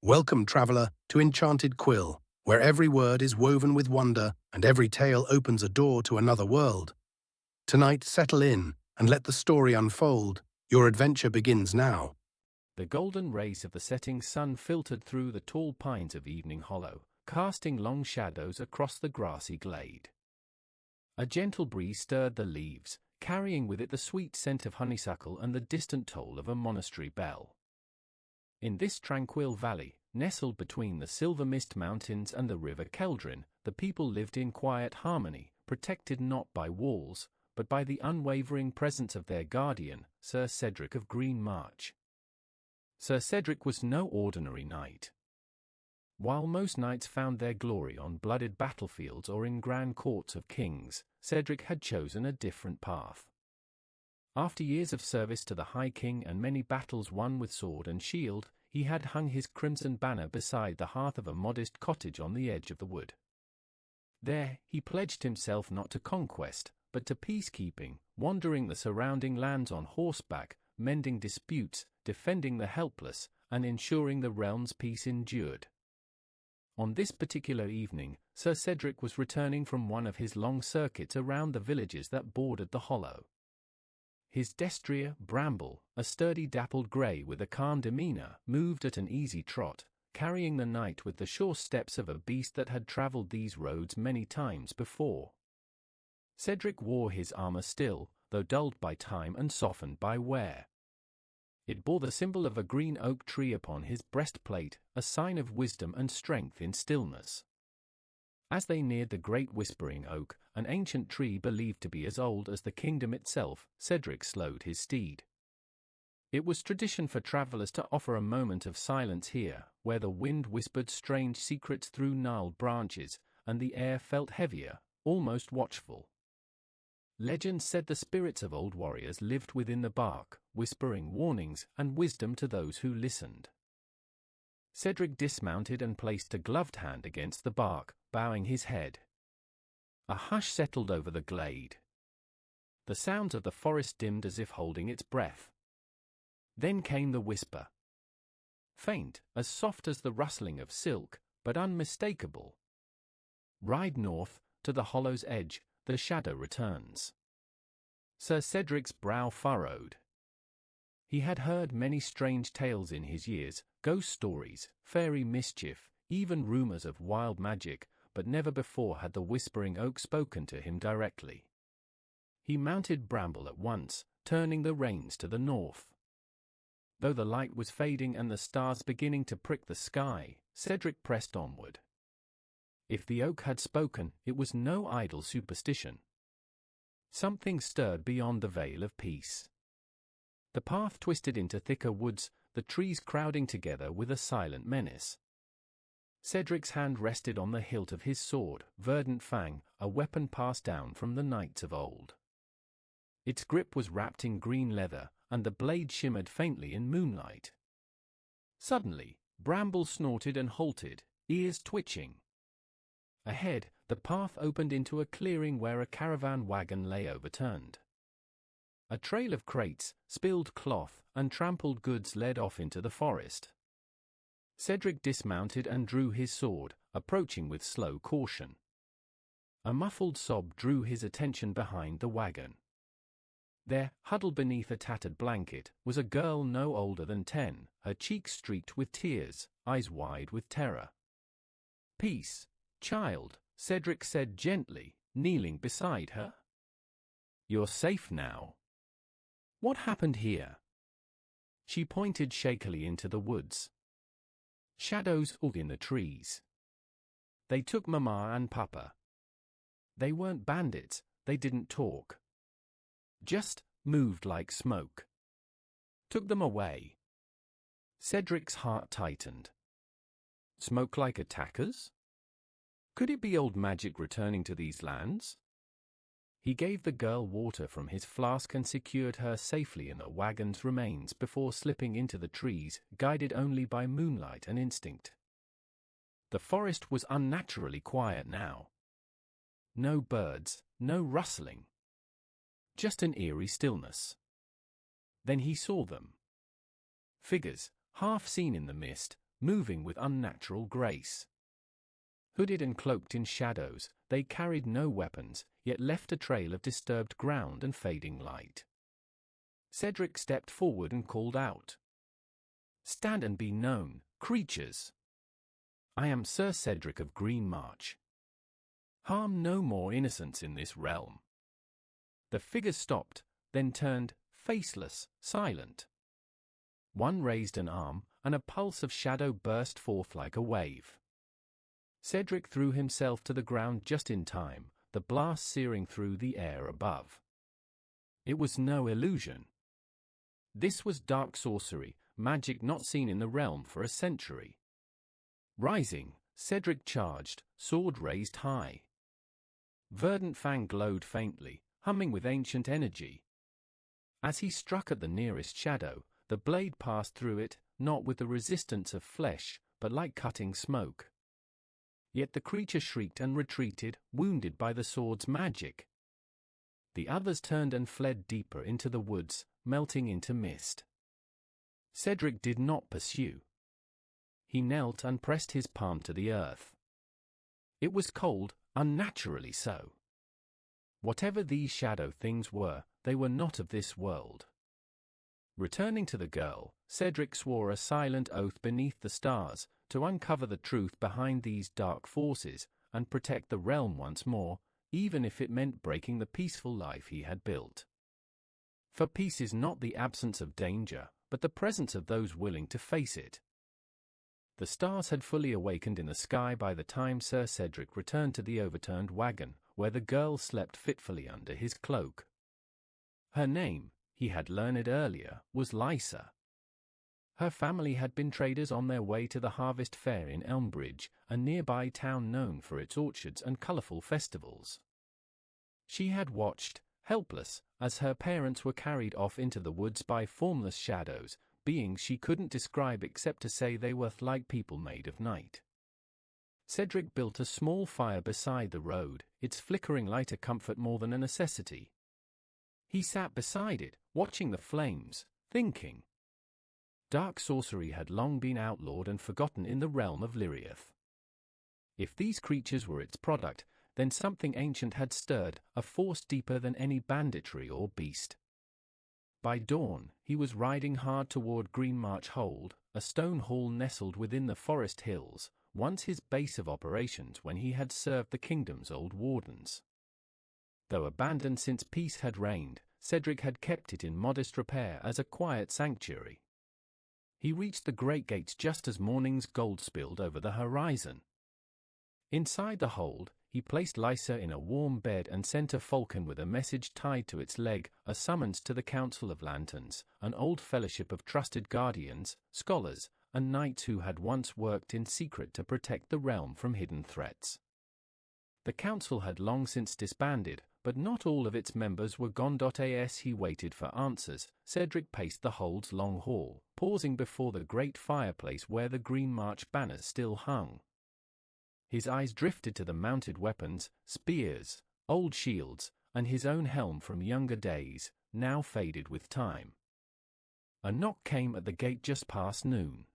Welcome, traveller, to Enchanted Quill, where every word is woven with wonder and every tale opens a door to another world. Tonight, settle in and let the story unfold. Your adventure begins now. The golden rays of the setting sun filtered through the tall pines of Evening Hollow, casting long shadows across the grassy glade. A gentle breeze stirred the leaves, carrying with it the sweet scent of honeysuckle and the distant toll of a monastery bell. In this tranquil valley, nestled between the Silver Mist Mountains and the River Keldrin, the people lived in quiet harmony, protected not by walls, but by the unwavering presence of their guardian, Sir Cedric of Green March. Sir Cedric was no ordinary knight. While most knights found their glory on blooded battlefields or in grand courts of kings, Cedric had chosen a different path. After years of service to the High King and many battles won with sword and shield, he had hung his crimson banner beside the hearth of a modest cottage on the edge of the wood. There, he pledged himself not to conquest, but to peacekeeping, wandering the surrounding lands on horseback, mending disputes, defending the helpless, and ensuring the realm's peace endured. On this particular evening, Sir Cedric was returning from one of his long circuits around the villages that bordered the hollow. His destrier, Bramble, a sturdy dappled grey with a calm demeanour, moved at an easy trot, carrying the knight with the sure steps of a beast that had travelled these roads many times before. Cedric wore his armour still, though dulled by time and softened by wear. It bore the symbol of a green oak tree upon his breastplate, a sign of wisdom and strength in stillness. As they neared the great whispering oak, an ancient tree believed to be as old as the kingdom itself, Cedric slowed his steed. It was tradition for travellers to offer a moment of silence here, where the wind whispered strange secrets through gnarled branches, and the air felt heavier, almost watchful. Legend said the spirits of old warriors lived within the bark, whispering warnings and wisdom to those who listened. Cedric dismounted and placed a gloved hand against the bark, bowing his head. A hush settled over the glade. The sounds of the forest dimmed as if holding its breath. Then came the whisper. Faint, as soft as the rustling of silk, but unmistakable. Ride north, to the hollow's edge, the shadow returns. Sir Cedric's brow furrowed. He had heard many strange tales in his years, ghost stories, fairy mischief, even rumors of wild magic, but never before had the whispering oak spoken to him directly. He mounted Bramble at once, turning the reins to the north. Though the light was fading and the stars beginning to prick the sky, Cedric pressed onward. If the oak had spoken, it was no idle superstition. Something stirred beyond the veil of peace. The path twisted into thicker woods, the trees crowding together with a silent menace. Cedric's hand rested on the hilt of his sword, Verdant Fang, a weapon passed down from the knights of old. Its grip was wrapped in green leather, and the blade shimmered faintly in moonlight. Suddenly, Bramble snorted and halted, ears twitching. Ahead, the path opened into a clearing where a caravan wagon lay overturned. A trail of crates, spilled cloth, and trampled goods led off into the forest. Cedric dismounted and drew his sword, approaching with slow caution. A muffled sob drew his attention behind the wagon. There, huddled beneath a tattered blanket, was a girl no older than 10, her cheeks streaked with tears, eyes wide with terror. "Peace, child," Cedric said gently, kneeling beside her. "You're safe now. What happened here?" She pointed shakily into the woods. Shadows moved in the trees. "They took Mama and Papa. They weren't bandits, they didn't talk. Just moved like smoke. Took them away." Cedric's heart tightened. Smoke like attackers? Could it be old magic returning to these lands? He gave the girl water from his flask and secured her safely in the wagon's remains before slipping into the trees, guided only by moonlight and instinct. The forest was unnaturally quiet now. No birds, no rustling. Just an eerie stillness. Then he saw them. Figures, half seen in the mist, moving with unnatural grace. Hooded and cloaked in shadows, they carried no weapons, yet left a trail of disturbed ground and fading light. Cedric stepped forward and called out, "Stand and be known, creatures! I am Sir Cedric of Green March. Harm no more innocents in this realm." The figures stopped, then turned, faceless, silent. One raised an arm, and a pulse of shadow burst forth like a wave. Cedric threw himself to the ground just in time, the blast searing through the air above. It was no illusion. This was dark sorcery, magic not seen in the realm for a century. Rising, Cedric charged, sword raised high. Verdant fang glowed faintly, humming with ancient energy. As he struck at the nearest shadow, the blade passed through it, not with the resistance of flesh, but like cutting smoke. Yet the creature shrieked and retreated, wounded by the sword's magic. The others turned and fled deeper into the woods, melting into mist. Cedric did not pursue. He knelt and pressed his palm to the earth. It was cold, unnaturally so. Whatever these shadow things were, they were not of this world. Returning to the girl, Cedric swore a silent oath beneath the stars, to uncover the truth behind these dark forces, and protect the realm once more, even if it meant breaking the peaceful life he had built. For peace is not the absence of danger, but the presence of those willing to face it. The stars had fully awakened in the sky by the time Sir Cedric returned to the overturned wagon, where the girl slept fitfully under his cloak. Her name, he had learned earlier, was Lysa. Her family had been traders on their way to the harvest fair in Elmbridge, a nearby town known for its orchards and colourful festivals. She had watched, helpless, as her parents were carried off into the woods by formless shadows, beings she couldn't describe except to say they were like people made of night. Cedric built a small fire beside the road, its flickering light a comfort more than a necessity. He sat beside it, watching the flames, thinking. Dark sorcery had long been outlawed and forgotten in the realm of Lyriath. If these creatures were its product, then something ancient had stirred, a force deeper than any banditry or beast. By dawn, he was riding hard toward Greenmarch Hold, a stone hall nestled within the forest hills, once his base of operations when he had served the kingdom's old wardens. Though abandoned since peace had reigned, Cedric had kept it in modest repair as a quiet sanctuary. He reached the great gates just as morning's gold spilled over the horizon. Inside the hold, he placed Lysa in a warm bed and sent a falcon with a message tied to its leg, a summons to the Council of Lanterns, an old fellowship of trusted guardians, scholars, and knights who had once worked in secret to protect the realm from hidden threats. The council had long since disbanded, but not all of its members were gone. As he waited for answers, Cedric paced the hold's long hall, pausing before the great fireplace where the Green March banners still hung. His eyes drifted to the mounted weapons, spears, old shields, and his own helm from younger days, now faded with time. A knock came at the gate just past noon.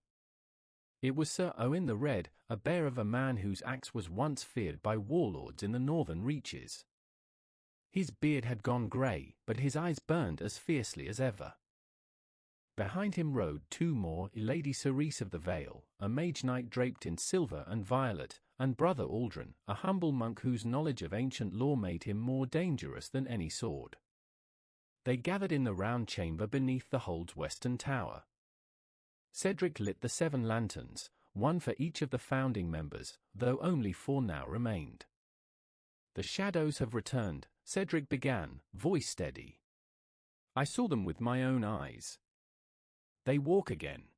It was Sir Owen the Red, a bear of a man whose axe was once feared by warlords in the northern reaches. His beard had gone grey, but his eyes burned as fiercely as ever. Behind him rode two more, Lady Cerise of the Vale, a mage knight draped in silver and violet, and Brother Aldrin, a humble monk whose knowledge of ancient lore made him more dangerous than any sword. They gathered in the round chamber beneath the hold's western tower. Cedric lit the 7 lanterns, one for each of the founding members, though only 4 now remained. "The shadows have returned," Cedric began, voice steady. "I saw them with my own eyes. They walk again."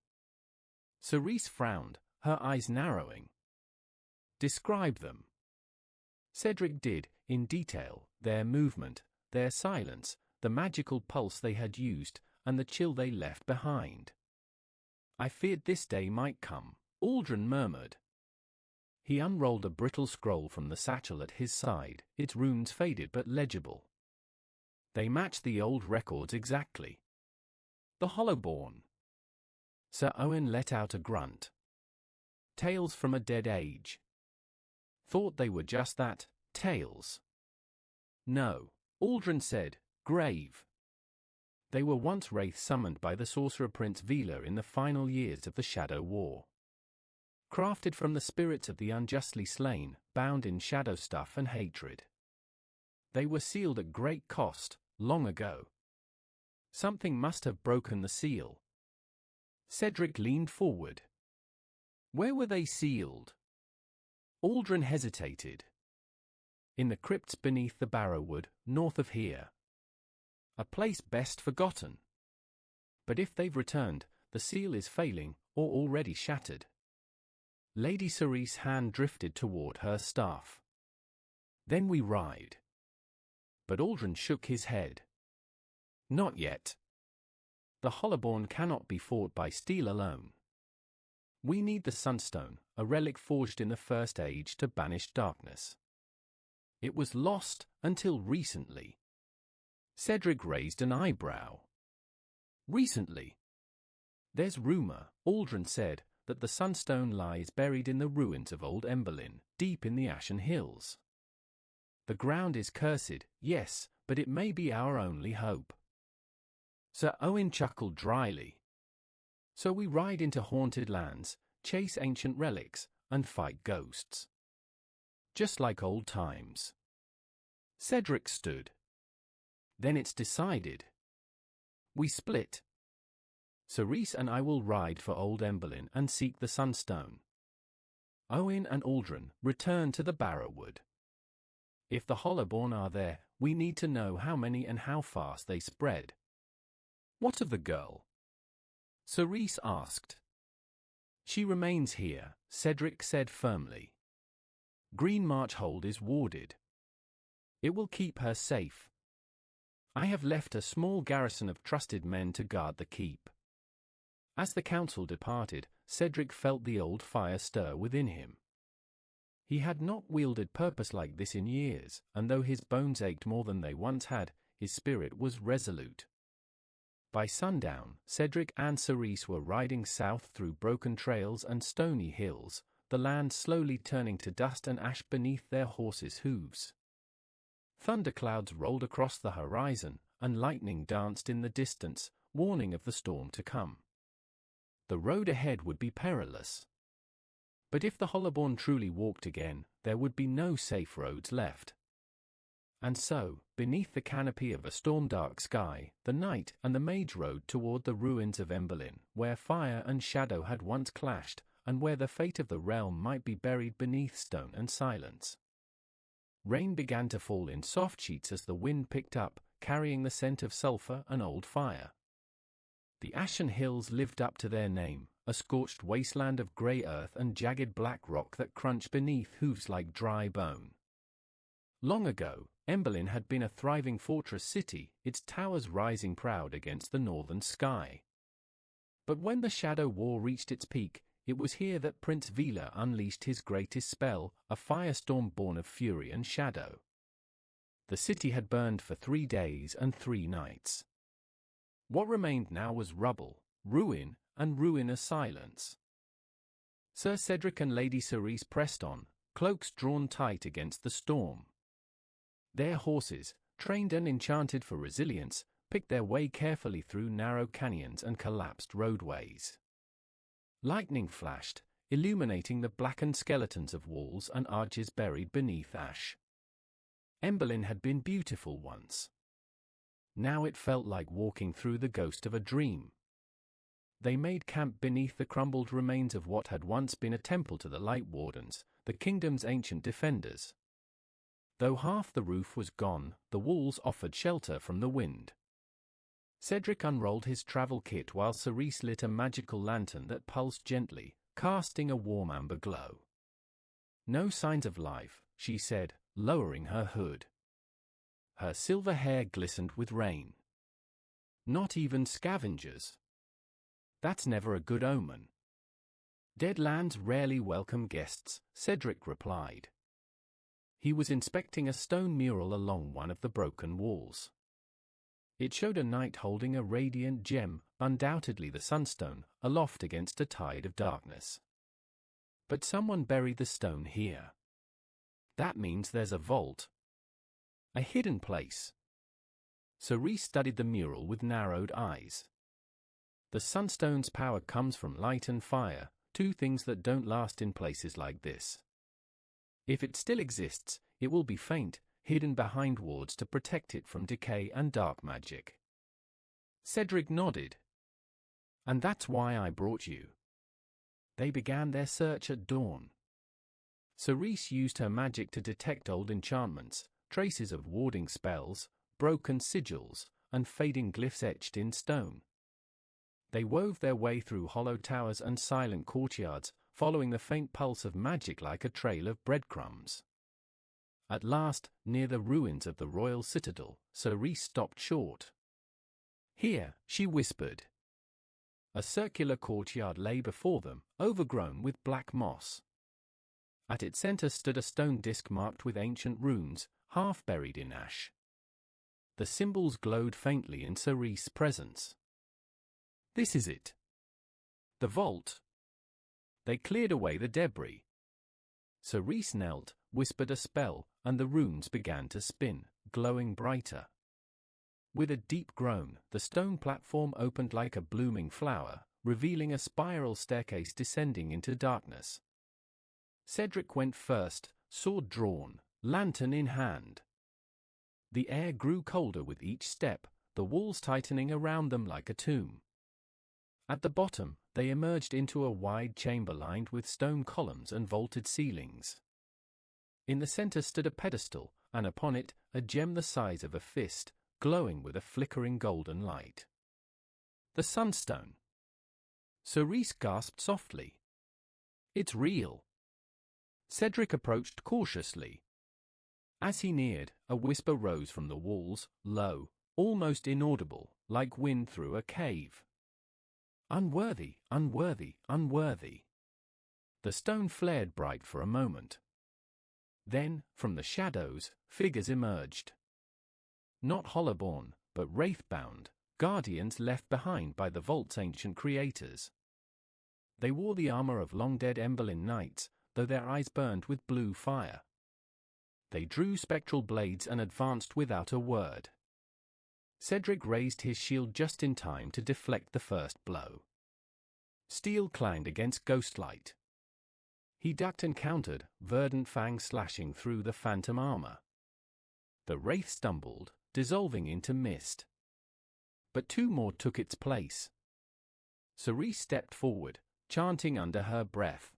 Cerise frowned, her eyes narrowing. "Describe them." Cedric did, in detail, their movement, their silence, the magical pulse they had used, and the chill they left behind. "I feared this day might come," Aldrin murmured. He unrolled a brittle scroll from the satchel at his side, its runes faded but legible. They matched the old records exactly. "The Hollowborn." Sir Owen let out a grunt. Tales from a dead age. Thought they were just that, tales. No, Aldrin said, grave. They were once wraiths summoned by the sorcerer Prince Vila in the final years of the Shadow War. Crafted from the spirits of the unjustly slain, bound in shadow stuff and hatred. They were sealed at great cost, long ago. Something must have broken the seal. Cedric leaned forward. Where were they sealed? Aldrin hesitated. In the crypts beneath the barrowwood, north of here. A place best forgotten. But if they've returned, the seal is failing, or already shattered. Lady Cerise's hand drifted toward her staff. Then we ride. But Aldrin shook his head. Not yet. The Hollowborn cannot be fought by steel alone. We need the Sunstone, a relic forged in the First Age to banish darkness. It was lost until recently. Cedric raised an eyebrow. Recently? There's rumor, Aldrin said, that the Sunstone lies buried in the ruins of old Emberlin, deep in the Ashen Hills. The ground is cursed, yes, but it may be our only hope. Sir Owen chuckled dryly. So we ride into haunted lands, chase ancient relics, and fight ghosts. Just like old times. Cedric stood. Then it's decided. We split. Cerise and I will ride for old Emberlin and seek the Sunstone. Owen and Aldrin return to the Barrowwood. If the Hollowborn are there, we need to know how many and how fast they spread. What of the girl? Cerise asked. She remains here, Cedric said firmly. Green Marchhold is warded. It will keep her safe. I have left a small garrison of trusted men to guard the keep. As the council departed, Cedric felt the old fire stir within him. He had not wielded purpose like this in years, and though his bones ached more than they once had, his spirit was resolute. By sundown, Cedric and Cerise were riding south through broken trails and stony hills, the land slowly turning to dust and ash beneath their horses' hooves. Thunderclouds rolled across the horizon, and lightning danced in the distance, warning of the storm to come. The road ahead would be perilous. But if the Hollowborn truly walked again, there would be no safe roads left. And so, beneath the canopy of a storm-dark sky, the knight and the mage rode toward the ruins of Emberlin, where fire and shadow had once clashed, and where the fate of the realm might be buried beneath stone and silence. Rain began to fall in soft sheets as the wind picked up, carrying the scent of sulfur and old fire. The Ashen Hills lived up to their name, a scorched wasteland of grey earth and jagged black rock that crunched beneath hooves like dry bone. Long ago, Emberlin had been a thriving fortress city, its towers rising proud against the northern sky. But when the Shadow War reached its peak, it was here that Prince Vila unleashed his greatest spell, a firestorm born of fury and shadow. The city had burned for 3 days and 3 nights. What remained now was rubble, ruin, and ruinous silence. Sir Cedric and Lady Cerise pressed on, cloaks drawn tight against the storm. Their horses, trained and enchanted for resilience, picked their way carefully through narrow canyons and collapsed roadways. Lightning flashed, illuminating the blackened skeletons of walls and arches buried beneath ash. Emberlin had been beautiful once. Now it felt like walking through the ghost of a dream. They made camp beneath the crumbled remains of what had once been a temple to the Light Wardens, the kingdom's ancient defenders. Though half the roof was gone, the walls offered shelter from the wind. Cedric unrolled his travel kit while Cerise lit a magical lantern that pulsed gently, casting a warm amber glow. No signs of life, she said, lowering her hood. Her silver hair glistened with rain. Not even scavengers. That's never a good omen. Dead lands rarely welcome guests, Cedric replied. He was inspecting a stone mural along one of the broken walls. It showed a knight holding a radiant gem, undoubtedly the Sunstone, aloft against a tide of darkness. But someone buried the stone here. That means there's a vault. A hidden place. Cerise studied the mural with narrowed eyes. The sunstone's power comes from light and fire, two things that don't last in places like this. If it still exists, it will be faint, hidden behind wards to protect it from decay and dark magic. Cedric nodded. And that's why I brought you. They began their search at dawn. Cerise used her magic to detect old enchantments, traces of warding spells, broken sigils, and fading glyphs etched in stone. They wove their way through hollow towers and silent courtyards, following the faint pulse of magic like a trail of breadcrumbs. At last, near the ruins of the royal citadel, Cerise stopped short. Here, she whispered. A circular courtyard lay before them, overgrown with black moss. At its center stood a stone disc marked with ancient runes, half buried in ash. The symbols glowed faintly in Cerise's presence. This is it. The vault. They cleared away the debris. Cerise knelt, whispered a spell, and the runes began to spin, glowing brighter. With a deep groan, the stone platform opened like a blooming flower, revealing a spiral staircase descending into darkness. Cedric went first, sword drawn, lantern in hand. The air grew colder with each step, the walls tightening around them like a tomb. At the bottom, they emerged into a wide chamber lined with stone columns and vaulted ceilings. In the center stood a pedestal, and upon it, a gem the size of a fist, glowing with a flickering golden light. The sunstone. Cerise gasped softly. It's real. Cedric approached cautiously. As he neared, a whisper rose from the walls, low, almost inaudible, like wind through a cave. Unworthy, unworthy, unworthy. The stone flared bright for a moment. Then, from the shadows, figures emerged. Not hollowborn, but wraith-bound, guardians left behind by the vault's ancient creators. They wore the armor of long-dead Emberlin knights, though their eyes burned with blue fire. They drew spectral blades and advanced without a word. Cedric raised his shield just in time to deflect the first blow. Steel clanged against ghostlight. He ducked and countered, verdant fangs slashing through the phantom armor. The wraith stumbled, dissolving into mist. But two more took its place. Cerise stepped forward, chanting under her breath.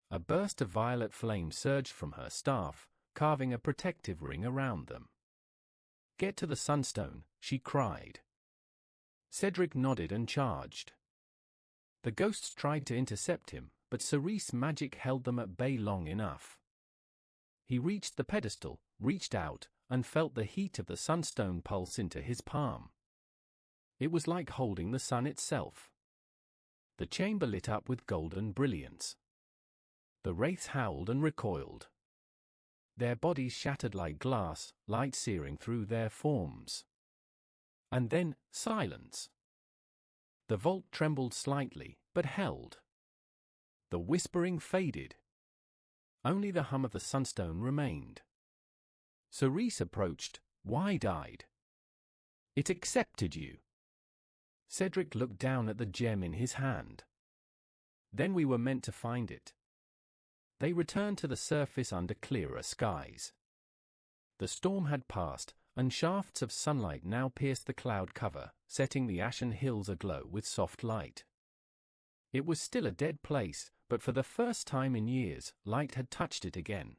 A burst of violet flame surged from her staff, carving a protective ring around them. "Get to the sunstone," she cried. Cedric nodded and charged. The ghosts tried to intercept him, but Cerise's magic held them at bay long enough. He reached the pedestal, reached out, and felt the heat of the sunstone pulse into his palm. It was like holding the sun itself. The chamber lit up with golden brilliance. The wraiths howled and recoiled. Their bodies shattered like glass, light searing through their forms. And then, silence. The vault trembled slightly, but held. The whispering faded. Only the hum of the sunstone remained. Cerise approached, wide-eyed. "It accepted you." Cedric looked down at the gem in his hand. "Then we were meant to find it." They returned to the surface under clearer skies. The storm had passed, and shafts of sunlight now pierced the cloud cover, setting the ashen hills aglow with soft light. It was still a dead place, but for the first time in years, light had touched it again.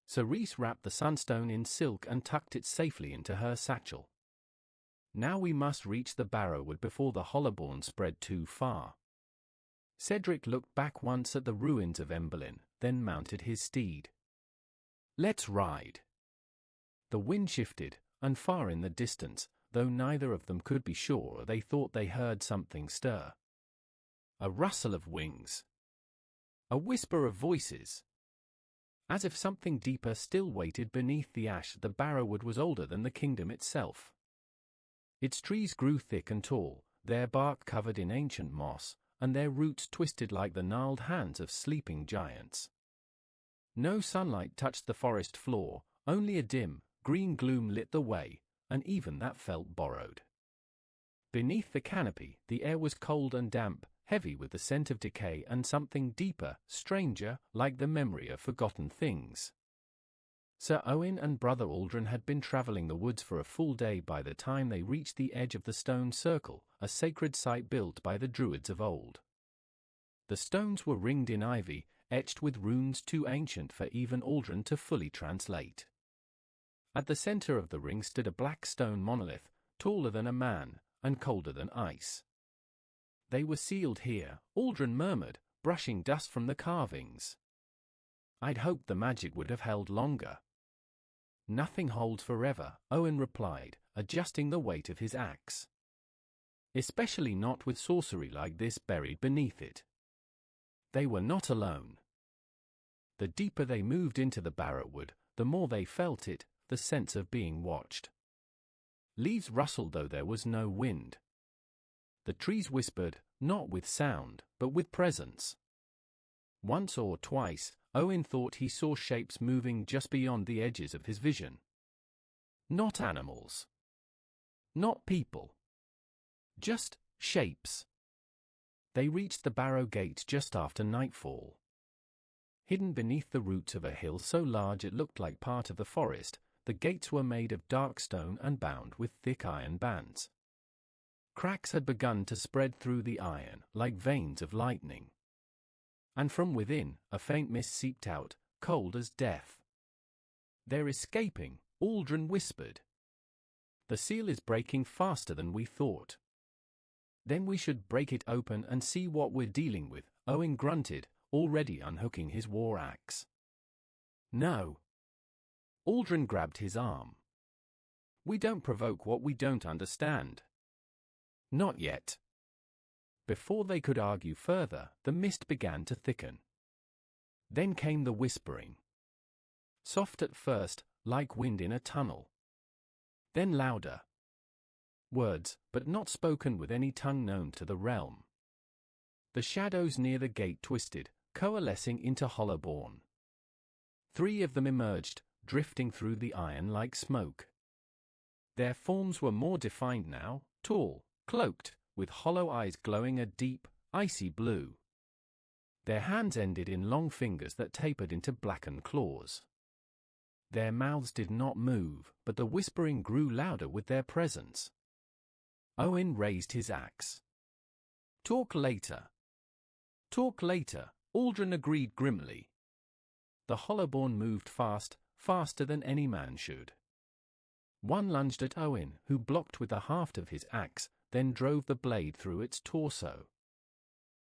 Cerise wrapped the sunstone in silk and tucked it safely into her satchel. Now we must reach the Barrowwood before the Hollowborn spread too far. Cedric looked back once at the ruins of Emberlin, then mounted his steed. "Let's ride." The wind shifted, and far in the distance, though neither of them could be sure, they thought they heard something stir. A rustle of wings. A whisper of voices. As if something deeper still waited beneath the ash, the Barrowwood was older than the kingdom itself. Its trees grew thick and tall, their bark covered in ancient moss, and their roots twisted like the gnarled hands of sleeping giants. No sunlight touched the forest floor, only a dim, green gloom lit the way, and even that felt borrowed. Beneath the canopy, the air was cold and damp, heavy with the scent of decay and something deeper, stranger, like the memory of forgotten things. Sir Owen and Brother Aldrin had been traveling the woods for a full day by the time they reached the edge of the stone circle, a sacred site built by the Druids of old. The stones were ringed in ivy, etched with runes too ancient for even Aldrin to fully translate. At the center of the ring stood a black stone monolith, taller than a man, and colder than ice. They were sealed here, Aldrin murmured, brushing dust from the carvings. I'd hoped the magic would have held longer. Nothing holds forever, Owen replied, adjusting the weight of his axe. Especially not with sorcery like this buried beneath it. They were not alone. The deeper they moved into the barrowwood, the more they felt it, the sense of being watched. Leaves rustled though there was no wind. The trees whispered, not with sound, but with presence. Once or twice, Owen thought he saw shapes moving just beyond the edges of his vision. Not animals. Not people. Just shapes. They reached the barrow gate just after nightfall. Hidden beneath the roots of a hill so large it looked like part of the forest, the gates were made of dark stone and bound with thick iron bands. Cracks had begun to spread through the iron, like veins of lightning. And from within, a faint mist seeped out, cold as death. They're escaping, Aldrin whispered. The seal is breaking faster than we thought. Then we should break it open and see what we're dealing with, Owen grunted, already unhooking his war axe. No. Aldrin grabbed his arm. We don't provoke what we don't understand. Not yet. Before they could argue further, the mist began to thicken. Then came the whispering. Soft at first, like wind in a tunnel. Then louder. Words, but not spoken with any tongue known to the realm. The shadows near the gate twisted, coalescing into Hollowborn. 3 of them emerged, drifting through the iron like smoke. Their forms were more defined now, tall, cloaked, with hollow eyes glowing a deep, icy blue. Their hands ended in long fingers that tapered into blackened claws. Their mouths did not move, but the whispering grew louder with their presence. Owen raised his axe. Talk later. Talk later, Aldrin agreed grimly. The Hollowborn moved fast, faster than any man should. One lunged at Owen, who blocked with the haft of his axe, then drove the blade through its torso.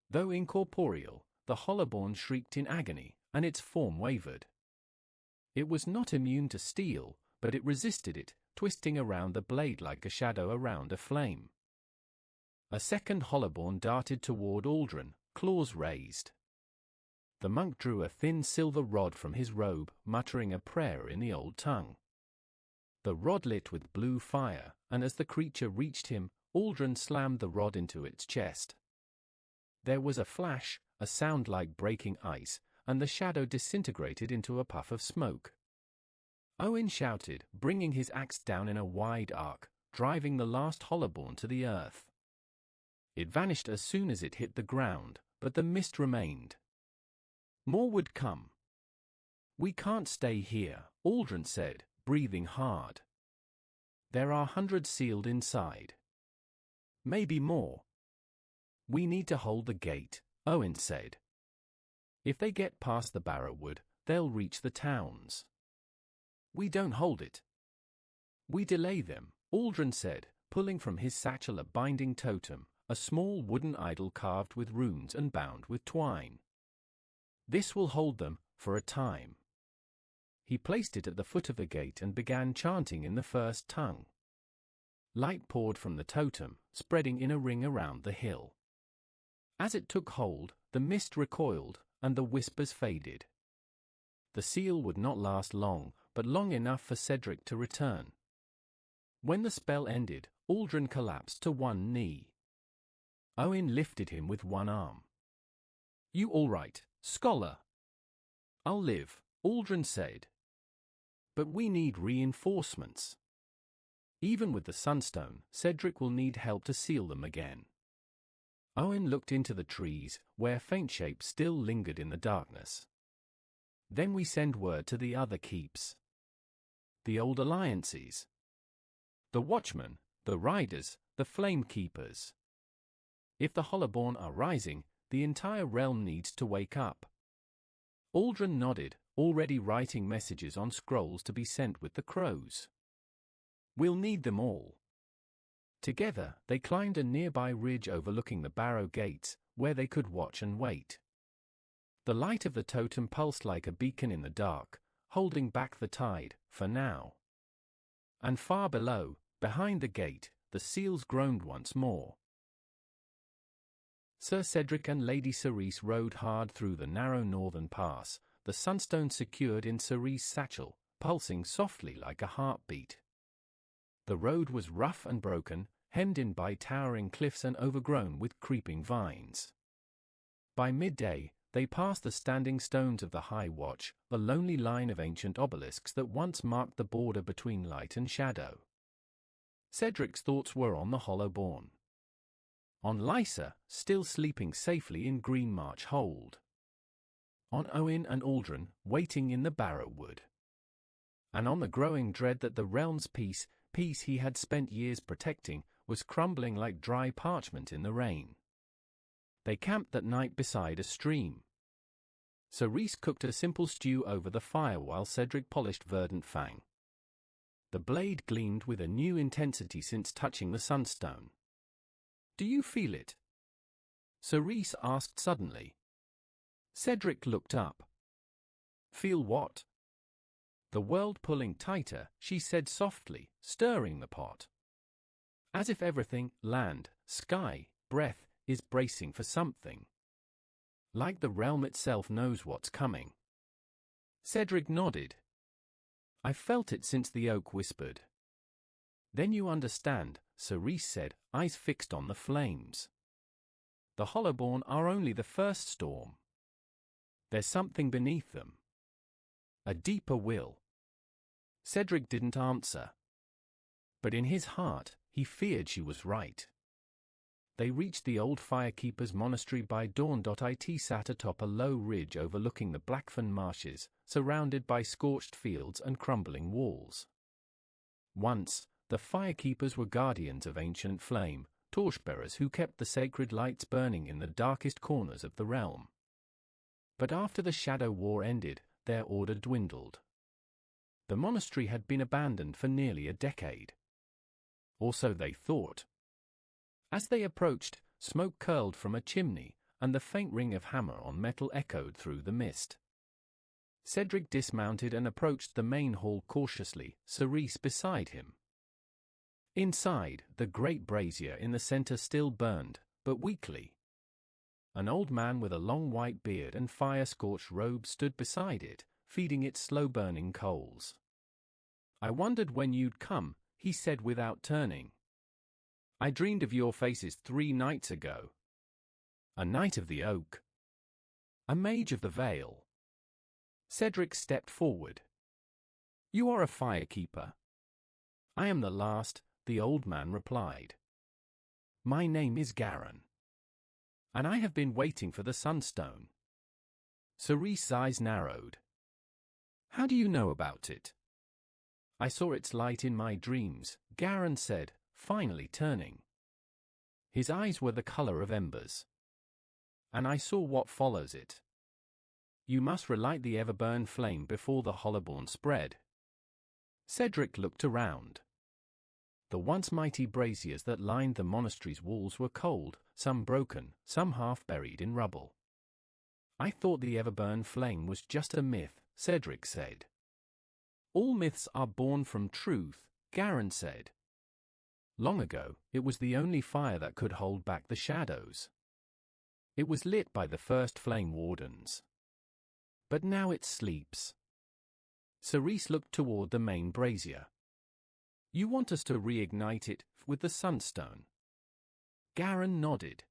Though incorporeal, the Hollowborn shrieked in agony, and its form wavered. It was not immune to steel, but it resisted it, twisting around the blade like a shadow around a flame. A second Hollowborn darted toward Aldrin, claws raised. The monk drew a thin silver rod from his robe, muttering a prayer in the old tongue. The rod lit with blue fire, and as the creature reached him, Aldrin slammed the rod into its chest. There was a flash, a sound like breaking ice, and the shadow disintegrated into a puff of smoke. Owen shouted, bringing his axe down in a wide arc, driving the last Hollowborn to the earth. It vanished as soon as it hit the ground, but the mist remained. More would come. We can't stay here, Aldrin said, breathing hard. There are hundreds sealed inside. Maybe more. We need to hold the gate, Owen said. If they get past the barrowwood, they'll reach the towns. We don't hold it. We delay them, Aldrin said, pulling from his satchel a binding totem, a small wooden idol carved with runes and bound with twine. This will hold them, for a time. He placed it at the foot of the gate and began chanting in the first tongue. Light poured from the totem, spreading in a ring around the hill. As it took hold, the mist recoiled, and the whispers faded. The seal would not last long, but long enough for Cedric to return. When the spell ended, Aldrin collapsed to one knee. Owen lifted him with one arm. "You all right, scholar?" "I'll live," Aldrin said. "But we need reinforcements. Even with the sunstone, Cedric will need help to seal them again." Owen looked into the trees, where faint shapes still lingered in the darkness. "Then we send word to the other keeps. The old alliances. The Watchmen, the Riders, the Flame Keepers. If the Hollowborn are rising, the entire realm needs to wake up." Aldrin nodded, already writing messages on scrolls to be sent with the crows. "We'll need them all." Together, they climbed a nearby ridge overlooking the Barrow Gates, where they could watch and wait. The light of the totem pulsed like a beacon in the dark, holding back the tide, for now. And far below, behind the gate, the seals groaned once more. Sir Cedric and Lady Cerise rode hard through the narrow northern pass, the sunstone secured in Cerise's satchel, pulsing softly like a heartbeat. The road was rough and broken, hemmed in by towering cliffs and overgrown with creeping vines. By midday, they passed the standing stones of the High Watch, the lonely line of ancient obelisks that once marked the border between light and shadow. Cedric's thoughts were on the Hollowborn. On Lysa, still sleeping safely in Green March Hold. On Owen and Aldrin, waiting in the Barrow Wood. And on the growing dread that the realm's peace he had spent years protecting, was crumbling like dry parchment in the rain. They camped that night beside a stream. Cerise cooked a simple stew over the fire while Cedric polished verdant fang. The blade gleamed with a new intensity since touching the sunstone. "Do you feel it?" Cerise asked suddenly. Cedric looked up. "Feel what?" "The world pulling tighter," she said softly, stirring the pot. "As if everything, land, sky, breath, is bracing for something. Like the realm itself knows what's coming." Cedric nodded. "I've felt it since the oak whispered." "Then you understand," Cerise said, eyes fixed on the flames. "The Hollowborn are only the first storm. There's something beneath them. A deeper will." Cedric didn't answer. But in his heart, he feared she was right. They reached the old Firekeeper's monastery by dawn. It sat atop a low ridge overlooking the Blackfen marshes, surrounded by scorched fields and crumbling walls. Once, the Firekeepers were guardians of ancient flame, torchbearers who kept the sacred lights burning in the darkest corners of the realm. But after the Shadow War ended, their order dwindled. The monastery had been abandoned for nearly a decade. Or so they thought. As they approached, smoke curled from a chimney, and the faint ring of hammer on metal echoed through the mist. Cedric dismounted and approached the main hall cautiously, Cerise beside him. Inside, the great brazier in the center still burned, but weakly. An old man with a long white beard and fire-scorched robe stood beside it, feeding it slow-burning coals. "I wondered when you'd come," he said without turning. "I dreamed of your faces 3 nights ago. A Knight of the Oak. A Mage of the Vale." Cedric stepped forward. "You are a Firekeeper." "I am the last," the old man replied. "My name is Garin. And I have been waiting for the Sunstone." Cerise's eyes narrowed. "How do you know about it?" "I saw its light in my dreams," Garin said, finally turning. His eyes were the color of embers. "And I saw what follows it. You must relight the Everburn flame before the Hollowborn spread." Cedric looked around. The once mighty braziers that lined the monastery's walls were cold, some broken, some half buried in rubble. "I thought the Everburn flame was just a myth," Cedric said. "All myths are born from truth," Garin said. "Long ago, it was the only fire that could hold back the shadows. It was lit by the first flame wardens. But now it sleeps." Cerise looked toward the main brazier. "You want us to reignite it with the Sunstone?" Garin nodded.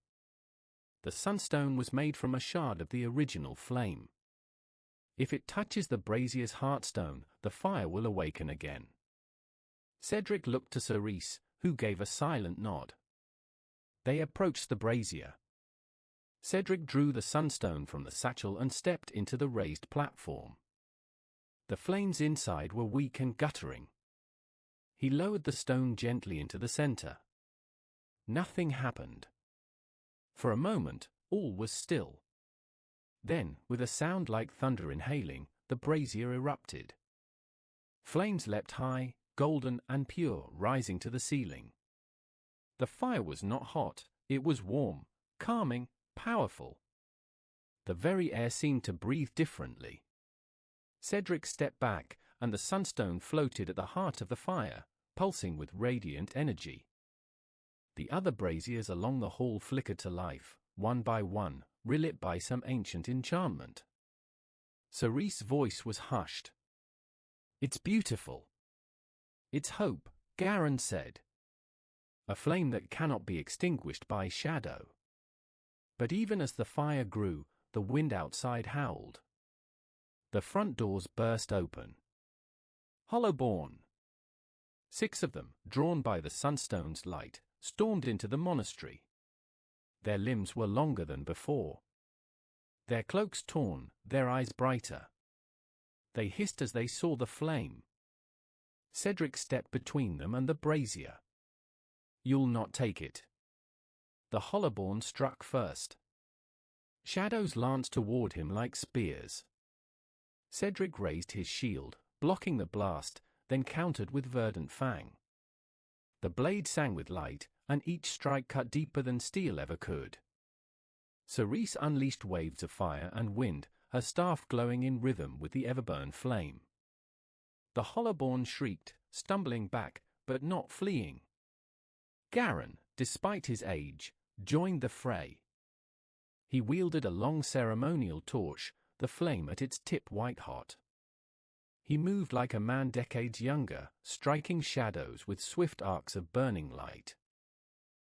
The sunstone was made from a shard of the original flame. If it touches the brazier's heartstone, the fire will awaken again. Cedric looked to Cerise, who gave a silent nod. They approached the brazier. Cedric drew the sunstone from the satchel and stepped into the raised platform. The flames inside were weak and guttering. He lowered the stone gently into the center. Nothing happened. For a moment, all was still. Then, with a sound like thunder inhaling, the brazier erupted. Flames leapt high, golden and pure, rising to the ceiling. The fire was not hot, it was warm, calming, powerful. The very air seemed to breathe differently. Cedric stepped back, and the sunstone floated at the heart of the fire, pulsing with radiant energy. The other braziers along the hall flickered to life, one by one, relit by some ancient enchantment. Cerise's voice was hushed. "It's beautiful. It's hope," Garen said. "A flame that cannot be extinguished by shadow." But even as the fire grew, the wind outside howled. The front doors burst open. Hollowborn. 6 of them, drawn by the sunstone's light, stormed into the monastery. Their limbs were longer than before. Their cloaks torn, their eyes brighter. They hissed as they saw the flame. Cedric stepped between them and the brazier. "You'll not take it." The Hollowborn struck first. Shadows lanced toward him like spears. Cedric raised his shield, blocking the blast, then countered with verdant fang. The blade sang with light, and each strike cut deeper than steel ever could. Cerise unleashed waves of fire and wind, her staff glowing in rhythm with the everburn flame. The Hollowborn shrieked, stumbling back, but not fleeing. Garen, despite his age, joined the fray. He wielded a long ceremonial torch, the flame at its tip white-hot. He moved like a man decades younger, striking shadows with swift arcs of burning light.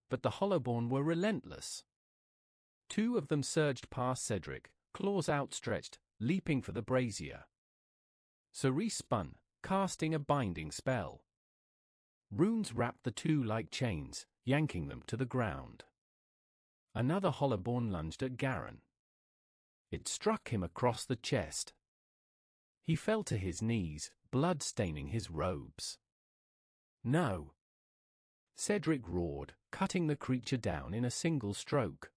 But the Hollowborn were relentless. 2 of them surged past Cedric, claws outstretched, leaping for the brazier. Cerise spun, casting a binding spell. Runes wrapped the 2 like chains, yanking them to the ground. Another Hollowborn lunged at Garen. It struck him across the chest. He fell to his knees, blood staining his robes. "No!" Cedric roared, cutting the creature down in a single stroke.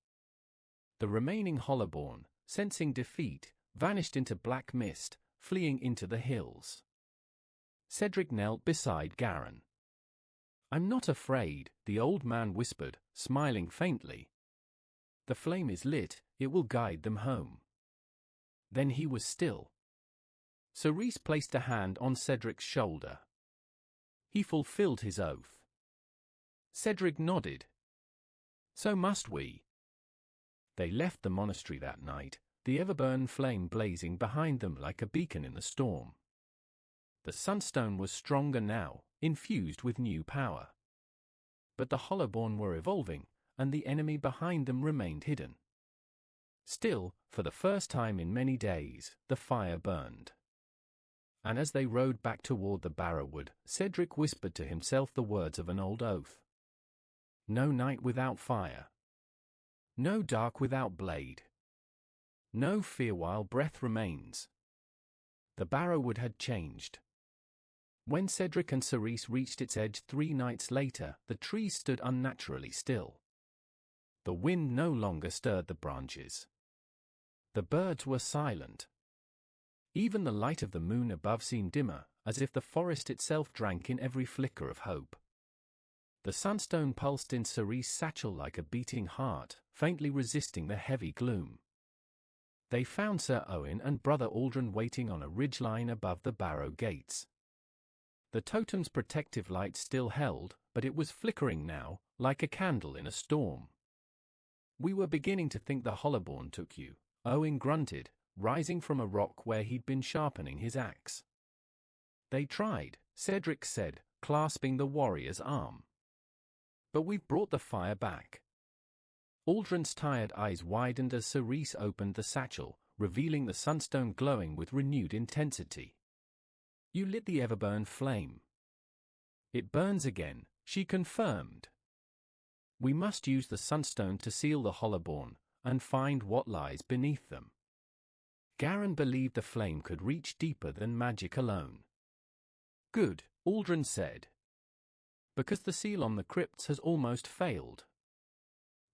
The remaining Hollowborn, sensing defeat, vanished into black mist, fleeing into the hills. Cedric knelt beside Garen. "I'm not afraid," the old man whispered, smiling faintly. "The flame is lit, it will guide them home." Then he was still. Cerise placed a hand on Cedric's shoulder. He fulfilled his oath. Cedric nodded. "So must we." They left the monastery that night, the everburn flame blazing behind them like a beacon in the storm. The sunstone was stronger now, infused with new power. But the Hollowborn were evolving, and the enemy behind them remained hidden. Still, for the first time in many days, the fire burned. And as they rode back toward the Barrowwood, Cedric whispered to himself the words of an old oath. No night without fire. No dark without blade. No fear while breath remains. The Barrowwood had changed. When Cedric and Cerise reached its edge 3 nights later, the trees stood unnaturally still. The wind no longer stirred the branches. The birds were silent. Even the light of the moon above seemed dimmer, as if the forest itself drank in every flicker of hope. The sunstone pulsed in Cerise's satchel like a beating heart, faintly resisting the heavy gloom. They found Sir Owen and Brother Aldrin waiting on a ridgeline above the Barrow gates. The totem's protective light still held, but it was flickering now, like a candle in a storm. "We were beginning to think the Hollowborn took you," Owen grunted, rising from a rock where he'd been sharpening his axe. "They tried," Cedric said, clasping the warrior's arm. "But we've brought the fire back. Aldrin's tired eyes widened as Cerise opened the satchel, revealing the sunstone glowing with renewed intensity. You lit the Everburn flame. It burns again, she confirmed. We must use the sunstone to seal the Hollowborn, and find what lies beneath them. Garen believed the flame could reach deeper than magic alone. Good, Aldrin said. Because the seal on the crypts has almost failed.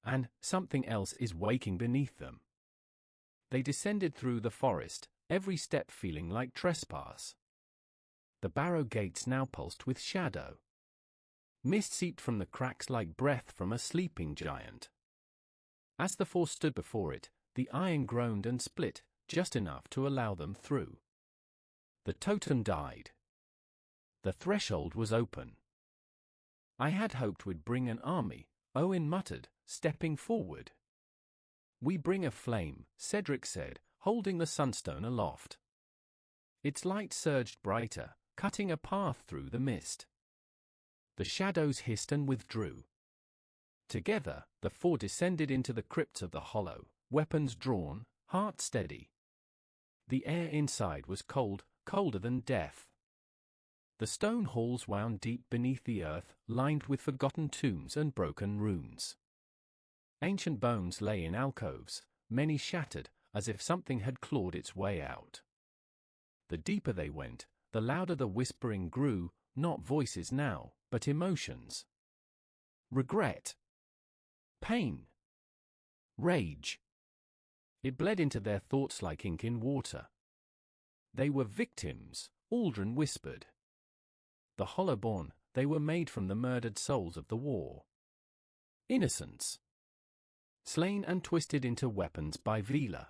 And something else is waking beneath them. They descended through the forest, every step feeling like trespass. The barrow gates now pulsed with shadow. Mist seeped from the cracks like breath from a sleeping giant. As the four stood before it, the iron groaned and split, just enough to allow them through. The totem died. The threshold was open. I had hoped we'd bring an army, Owen muttered, stepping forward. We bring a flame, Cedric said, holding the sunstone aloft. Its light surged brighter, cutting a path through the mist. The shadows hissed and withdrew. Together, the four descended into the crypts of the hollow, weapons drawn, heart steady. The air inside was cold, colder than death. The stone halls wound deep beneath the earth, lined with forgotten tombs and broken runes. Ancient bones lay in alcoves, many shattered, as if something had clawed its way out. The deeper they went, the louder the whispering grew, not voices now, but emotions. Regret. Pain. Rage. It bled into their thoughts like ink in water. They were victims, Aldrin whispered. The Hollowborn, they were made from the murdered souls of the war. Innocents. Slain and twisted into weapons by Vila.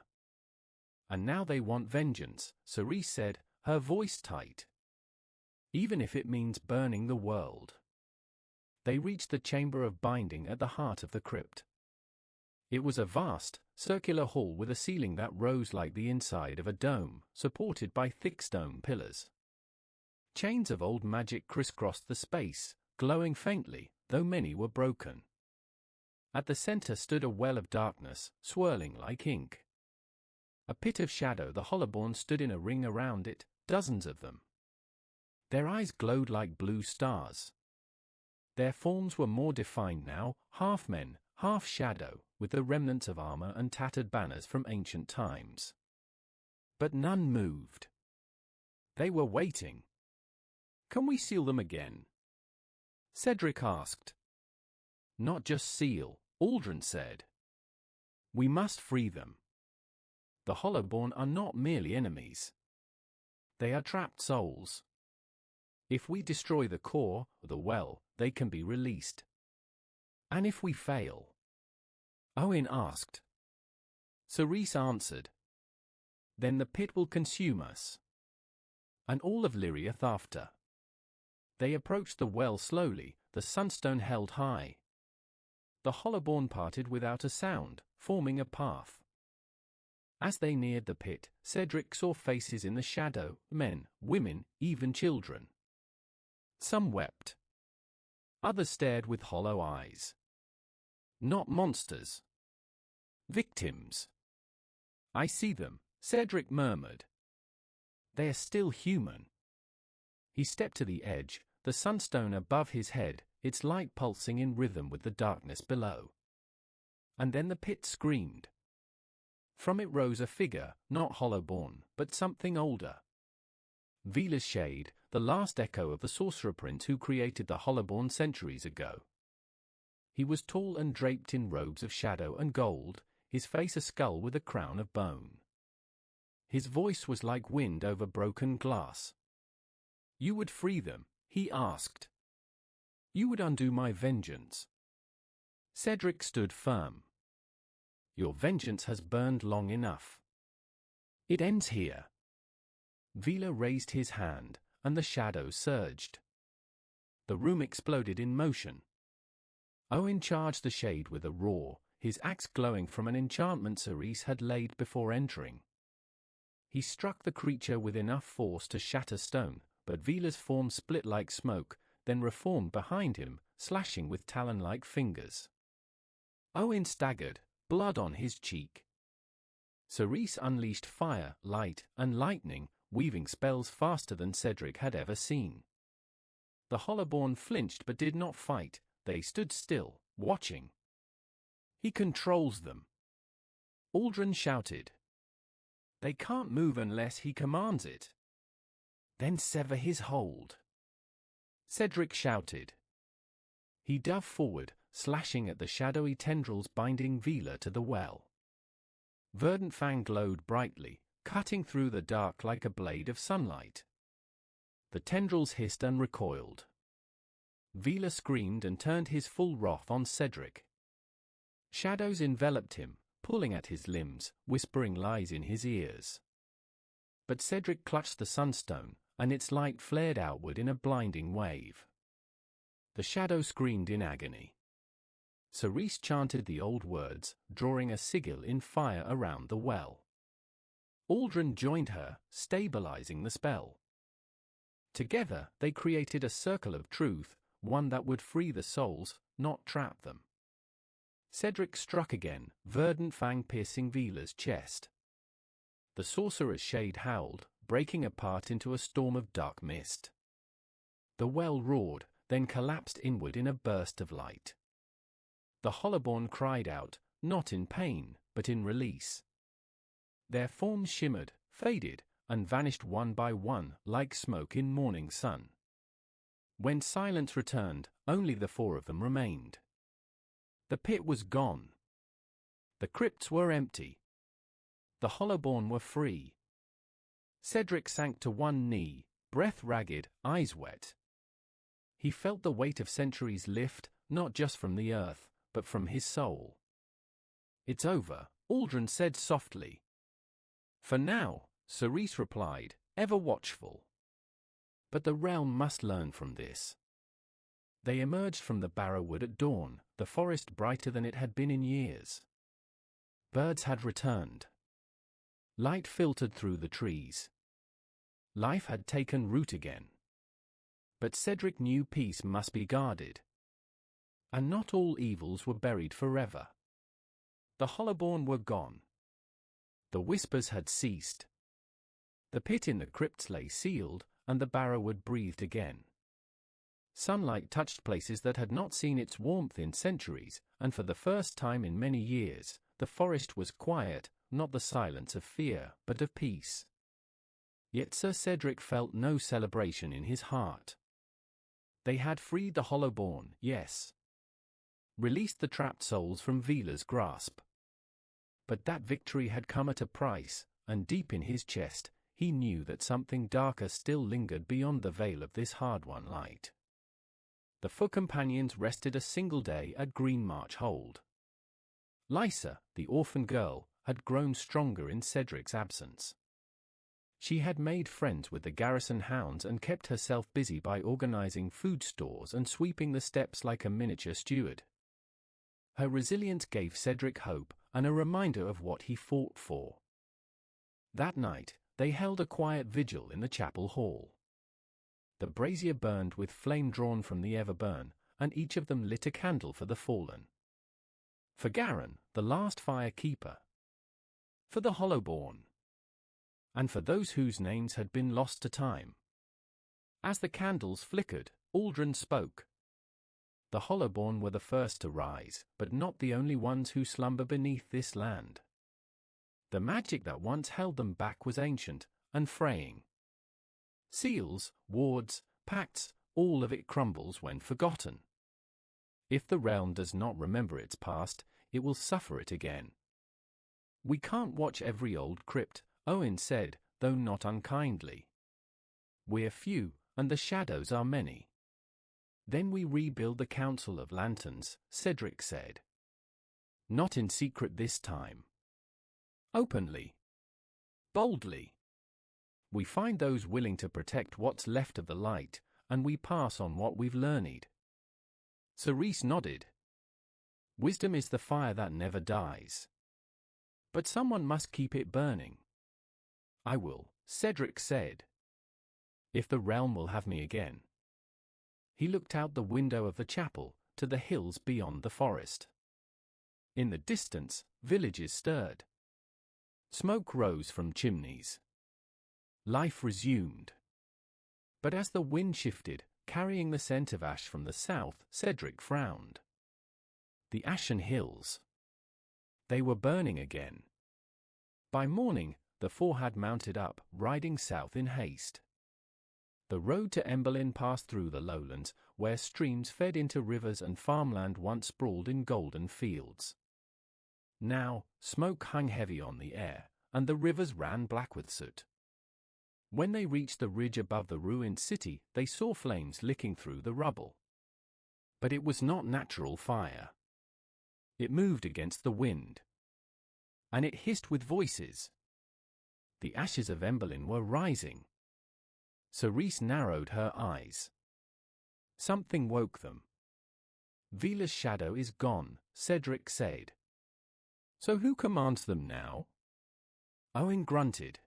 And now they want vengeance, Cerise said, her voice tight. Even if it means burning the world. They reached the chamber of binding at the heart of the crypt. It was a vast, circular hall with a ceiling that rose like the inside of a dome, supported by thick stone pillars. Chains of old magic crisscrossed the space, glowing faintly, though many were broken. At the center stood a well of darkness, swirling like ink. A pit of shadow, the Hollowborn stood in a ring around it, dozens of them. Their eyes glowed like blue stars. Their forms were more defined now, half men, half shadow, with the remnants of armor and tattered banners from ancient times. But none moved. They were waiting. Can we seal them again? Cedric asked. Not just seal, Aldrin said. We must free them. The Hollowborn are not merely enemies. They are trapped souls. If we destroy the core, the well, they can be released. And if we fail? Owen asked. Cerise answered. Then the pit will consume us. And all of Lyriath after. They approached the well slowly, the sunstone held high. The Hollowborn parted without a sound, forming a path. As they neared the pit, Cedric saw faces in the shadow, men, women, even children. Some wept. Others stared with hollow eyes. Not monsters. Victims. I see them, Cedric murmured. They are still human. He stepped to the edge, the sunstone above his head, its light pulsing in rhythm with the darkness below. And then the pit screamed. From it rose a figure, not Hollowborn, but something older. Vila's shade, the last echo of the sorcerer prince who created the Hollowborn centuries ago. He was tall and draped in robes of shadow and gold, his face a skull with a crown of bone. His voice was like wind over broken glass. You would free them, he asked. You would undo my vengeance. Cedric stood firm. Your vengeance has burned long enough. It ends here. Vila raised his hand, and the shadows surged. The room exploded in motion. Owen charged the shade with a roar, his axe glowing from an enchantment Cerise had laid before entering. He struck the creature with enough force to shatter stone, but Vila's form split like smoke, then reformed behind him, slashing with talon-like fingers. Owen staggered, blood on his cheek. Cerise unleashed fire, light, and lightning, weaving spells faster than Cedric had ever seen. The Hollowborn flinched but did not fight. They stood still, watching. "He controls them," Aldrin shouted. "They can't move unless he commands it." "Then sever his hold," Cedric shouted. He dove forward, slashing at the shadowy tendrils binding Vila to the well. Verdant Fang glowed brightly, cutting through the dark like a blade of sunlight. The tendrils hissed and recoiled. Vila screamed and turned his full wrath on Cedric. Shadows enveloped him, pulling at his limbs, whispering lies in his ears. But Cedric clutched the sunstone, and its light flared outward in a blinding wave. The shadow screamed in agony. Cerise chanted the old words, drawing a sigil in fire around the well. Aldrin joined her, stabilizing the spell. Together, they created a circle of truth, one that would free the souls, not trap them. Cedric struck again, verdant fang piercing Vila's chest. The sorcerer's shade howled, breaking apart into a storm of dark mist. The well roared, then collapsed inward in a burst of light. The Hollowborn cried out, not in pain, but in release. Their forms shimmered, faded, and vanished one by one, like smoke in morning sun. When silence returned, only the four of them remained. The pit was gone. The crypts were empty. The Hollowborn were free. Cedric sank to one knee, breath ragged, eyes wet. He felt the weight of centuries lift, not just from the earth, but from his soul. "It's over," Aldrin said softly. "For now," Cerise replied, ever watchful. "But the realm must learn from this." They emerged from the barrowwood at dawn, the forest brighter than it had been in years. Birds had returned. Light filtered through the trees. Life had taken root again. But Cedric knew peace must be guarded. And not all evils were buried forever. The Hollowborn were gone. The whispers had ceased. The pit in the crypts lay sealed, and the barrowwood breathed again. Sunlight touched places that had not seen its warmth in centuries, and for the first time in many years, the forest was quiet, not the silence of fear, but of peace. Yet Sir Cedric felt no celebration in his heart. They had freed the Hollowborn, yes. Released the trapped souls from Vila's grasp. But that victory had come at a price, and deep in his chest, he knew that something darker still lingered beyond the veil of this hard-won light. The four companions rested a single day at Green March Hold. Lysa, the orphan girl, had grown stronger in Cedric's absence. She had made friends with the garrison hounds and kept herself busy by organizing food stores and sweeping the steps like a miniature steward. Her resilience gave Cedric hope and a reminder of what he fought for. That night, they held a quiet vigil in the chapel hall. The brazier burned with flame drawn from the Everburn, and each of them lit a candle for the fallen. For Garin, the last fire keeper. For the Hollowborn. And for those whose names had been lost to time. As the candles flickered, Aldrin spoke. The Hollowborn were the first to rise, but not the only ones who slumber beneath this land. The magic that once held them back was ancient and fraying. Seals, wards, pacts, all of it crumbles when forgotten. If the realm does not remember its past, it will suffer it again. "We can't watch every old crypt," Owen said, though not unkindly. "We're few, and the shadows are many." "Then we rebuild the Council of Lanterns," Cedric said. "Not in secret this time. Openly. Boldly. We find those willing to protect what's left of the light, and we pass on what we've learned." Cerise nodded. "Wisdom is the fire that never dies. But someone must keep it burning." "I will," Cedric said. "If the realm will have me again." He looked out the window of the chapel, to the hills beyond the forest. In the distance, villages stirred. Smoke rose from chimneys. Life resumed. But as the wind shifted, carrying the scent of ash from the south, Cedric frowned. The ashen hills. They were burning again. By morning, the four had mounted up, riding south in haste. The road to Emberlin passed through the lowlands, where streams fed into rivers and farmland once sprawled in golden fields. Now, smoke hung heavy on the air, and the rivers ran black with soot. When they reached the ridge above the ruined city, they saw flames licking through the rubble. But it was not natural fire. It moved against the wind. And it hissed with voices. The ashes of Emberlin were rising. Cerise narrowed her eyes. Something woke them. Vila's shadow is gone, Cedric said. So who commands them now? Owen grunted.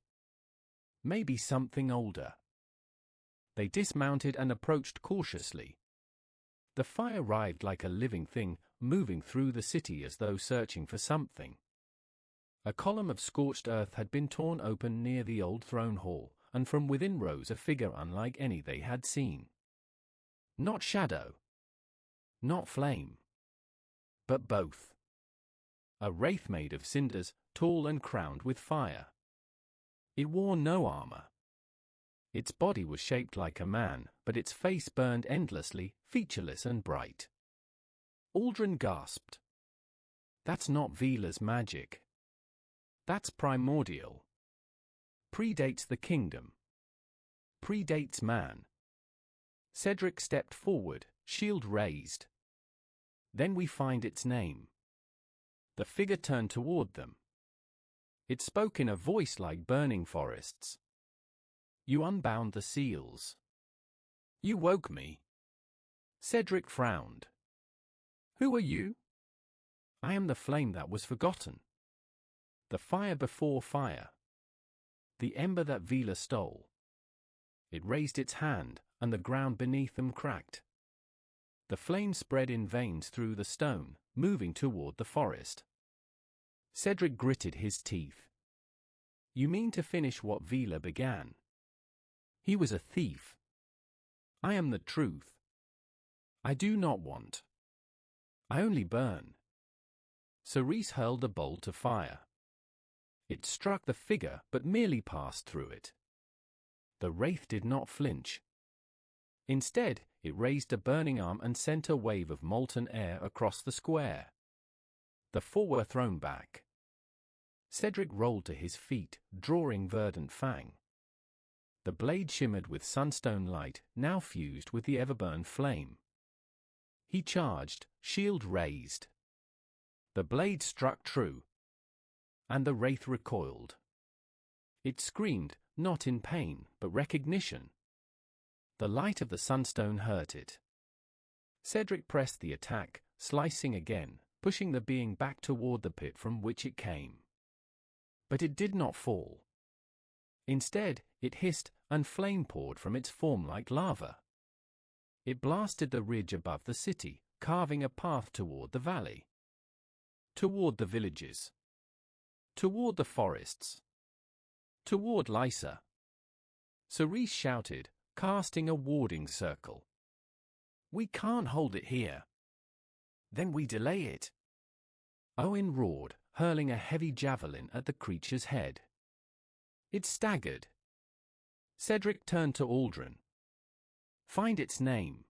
Maybe something older. They dismounted and approached cautiously. The fire writhed like a living thing, moving through the city as though searching for something. A column of scorched earth had been torn open near the old throne hall, and from within rose a figure unlike any they had seen. Not shadow. Not flame. But both. A wraith made of cinders, tall and crowned with fire. It wore no armor. Its body was shaped like a man, but its face burned endlessly, featureless and bright. Aldrin gasped. That's not Vila's magic. That's primordial. Predates the kingdom. Predates man. Cedric stepped forward, shield raised. Then we find its name. The figure turned toward them. It spoke in a voice like burning forests. You unbound the seals. You woke me. Cedric frowned. Who are you? I am the flame that was forgotten. The fire before fire. The ember that Vila stole. It raised its hand, and the ground beneath them cracked. The flame spread in veins through the stone, moving toward the forest. Cedric gritted his teeth. You mean to finish what Vila began? He was a thief. I am the truth. I do not want. I only burn. Cerise hurled a bolt of fire. It struck the figure but merely passed through it. The wraith did not flinch. Instead, it raised a burning arm and sent a wave of molten air across the square. The four were thrown back. Cedric rolled to his feet, drawing verdant fang. The blade shimmered with sunstone light, now fused with the everburn flame. He charged, shield raised. The blade struck true. And the wraith recoiled. It screamed, not in pain, but recognition. The light of the sunstone hurt it. Cedric pressed the attack, slicing again, pushing the being back toward the pit from which it came. But it did not fall. Instead, it hissed, and flame poured from its form like lava. It blasted the ridge above the city, carving a path toward the valley. Toward the villages. Toward the forests. Toward Lysa. Cerise shouted, casting a warding circle. We can't hold it here. Then we delay it. Owen roared, hurling a heavy javelin at the creature's head. It staggered. Cedric turned to Aldrin. Find its name.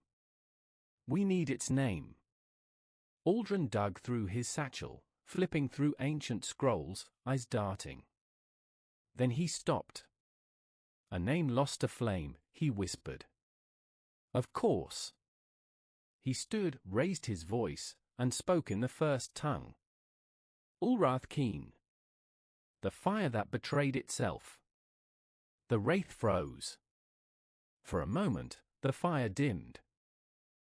We need its name. Aldrin dug through his satchel, flipping through ancient scrolls, eyes darting. Then he stopped. A name lost to flame, he whispered. Of course. He stood, raised his voice, and spoke in the first tongue. Ulrath Keen. The fire that betrayed itself. The wraith froze. For a moment, the fire dimmed.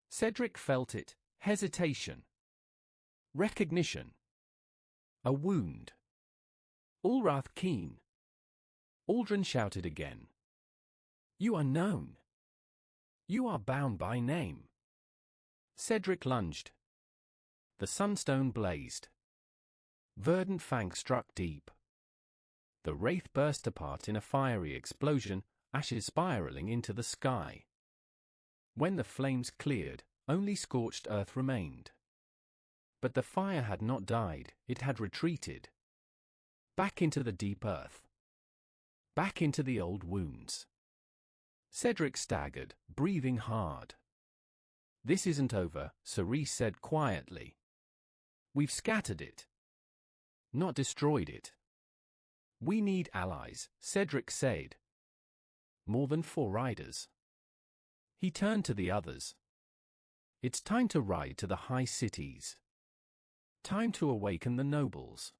Cedric felt it, hesitation. Recognition. A wound. Ulrath Keen. Aldrin shouted again. You are known. You are bound by name. Cedric lunged. The sunstone blazed. Verdant fang struck deep. The wraith burst apart in a fiery explosion, ashes spiraling into the sky. When the flames cleared, only scorched earth remained. But the fire had not died, it had retreated. Back into the deep earth. Back into the old wounds. Cedric staggered, breathing hard. "This isn't over," Cerise said quietly. "We've scattered it. Not destroyed it." "We need allies," Cedric said. "More than 4 riders." He turned to the others. "It's time to ride to the high cities. Time to awaken the nobles.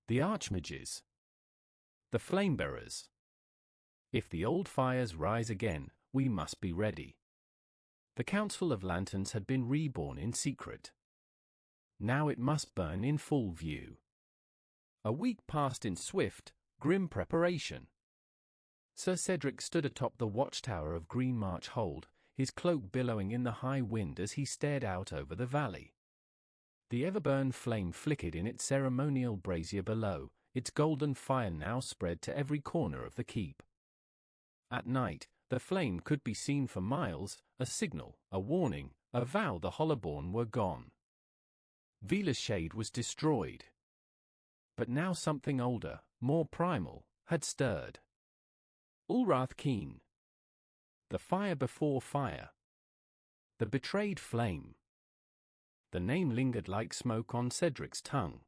The archmages. The flamebearers. If the old fires rise again, we must be ready." The Council of Lanterns had been reborn in secret. Now it must burn in full view. A week passed in swift, grim preparation. Sir Cedric stood atop the watchtower of Green March Hold, his cloak billowing in the high wind as he stared out over the valley. The Everburn flame flickered in its ceremonial brazier below, its golden fire now spread to every corner of the keep. At night, the flame could be seen for miles, a signal, a warning, a vow the Hollowborn were gone. Vila's shade was destroyed. But now something older, more primal, had stirred. Ulrath Keen. The fire before fire. The betrayed flame. The name lingered like smoke on Cedric's tongue.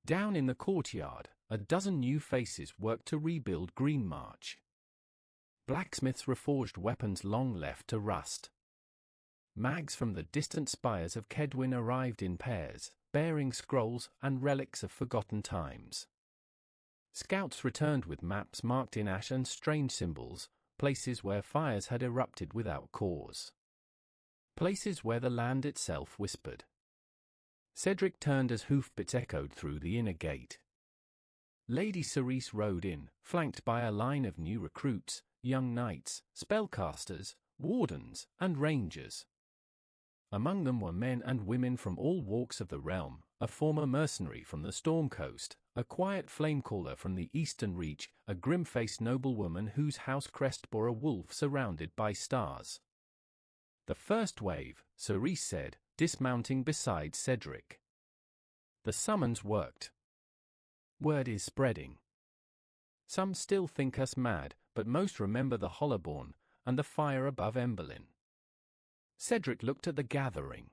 Down in the courtyard, a dozen new faces worked to rebuild Green March. Blacksmiths reforged weapons long left to rust. Mags from the distant spires of Kedwin arrived in pairs, bearing scrolls and relics of forgotten times. Scouts returned with maps marked in ash and strange symbols, places where fires had erupted without cause. Places where the land itself whispered. Cedric turned as hoofbeats echoed through the inner gate. Lady Cerise rode in, flanked by a line of new recruits, young knights, spellcasters, wardens, and rangers. Among them were men and women from all walks of the realm, a former mercenary from the Storm Coast, a quiet flamecaller from the Eastern Reach, a grim-faced noblewoman whose house crest bore a wolf surrounded by stars. "The first wave," Cerise said, dismounting beside Cedric. The summons worked. Word is spreading. Some still think us mad, but most remember the Hollowborn and the fire above Emberlin. Cedric looked at the gathering.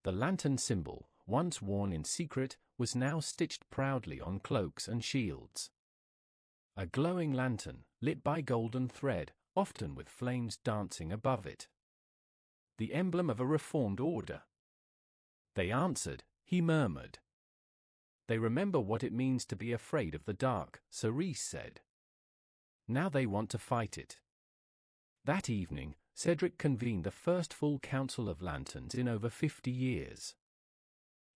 The lantern symbol, once worn in secret, was now stitched proudly on cloaks and shields. A glowing lantern, lit by golden thread, often with flames dancing above it. The emblem of a reformed order. "They answered," he murmured. "They remember what it means to be afraid of the dark," Cerise said. "Now they want to fight it." That evening, Cedric convened the first full Council of Lanterns in over 50 years.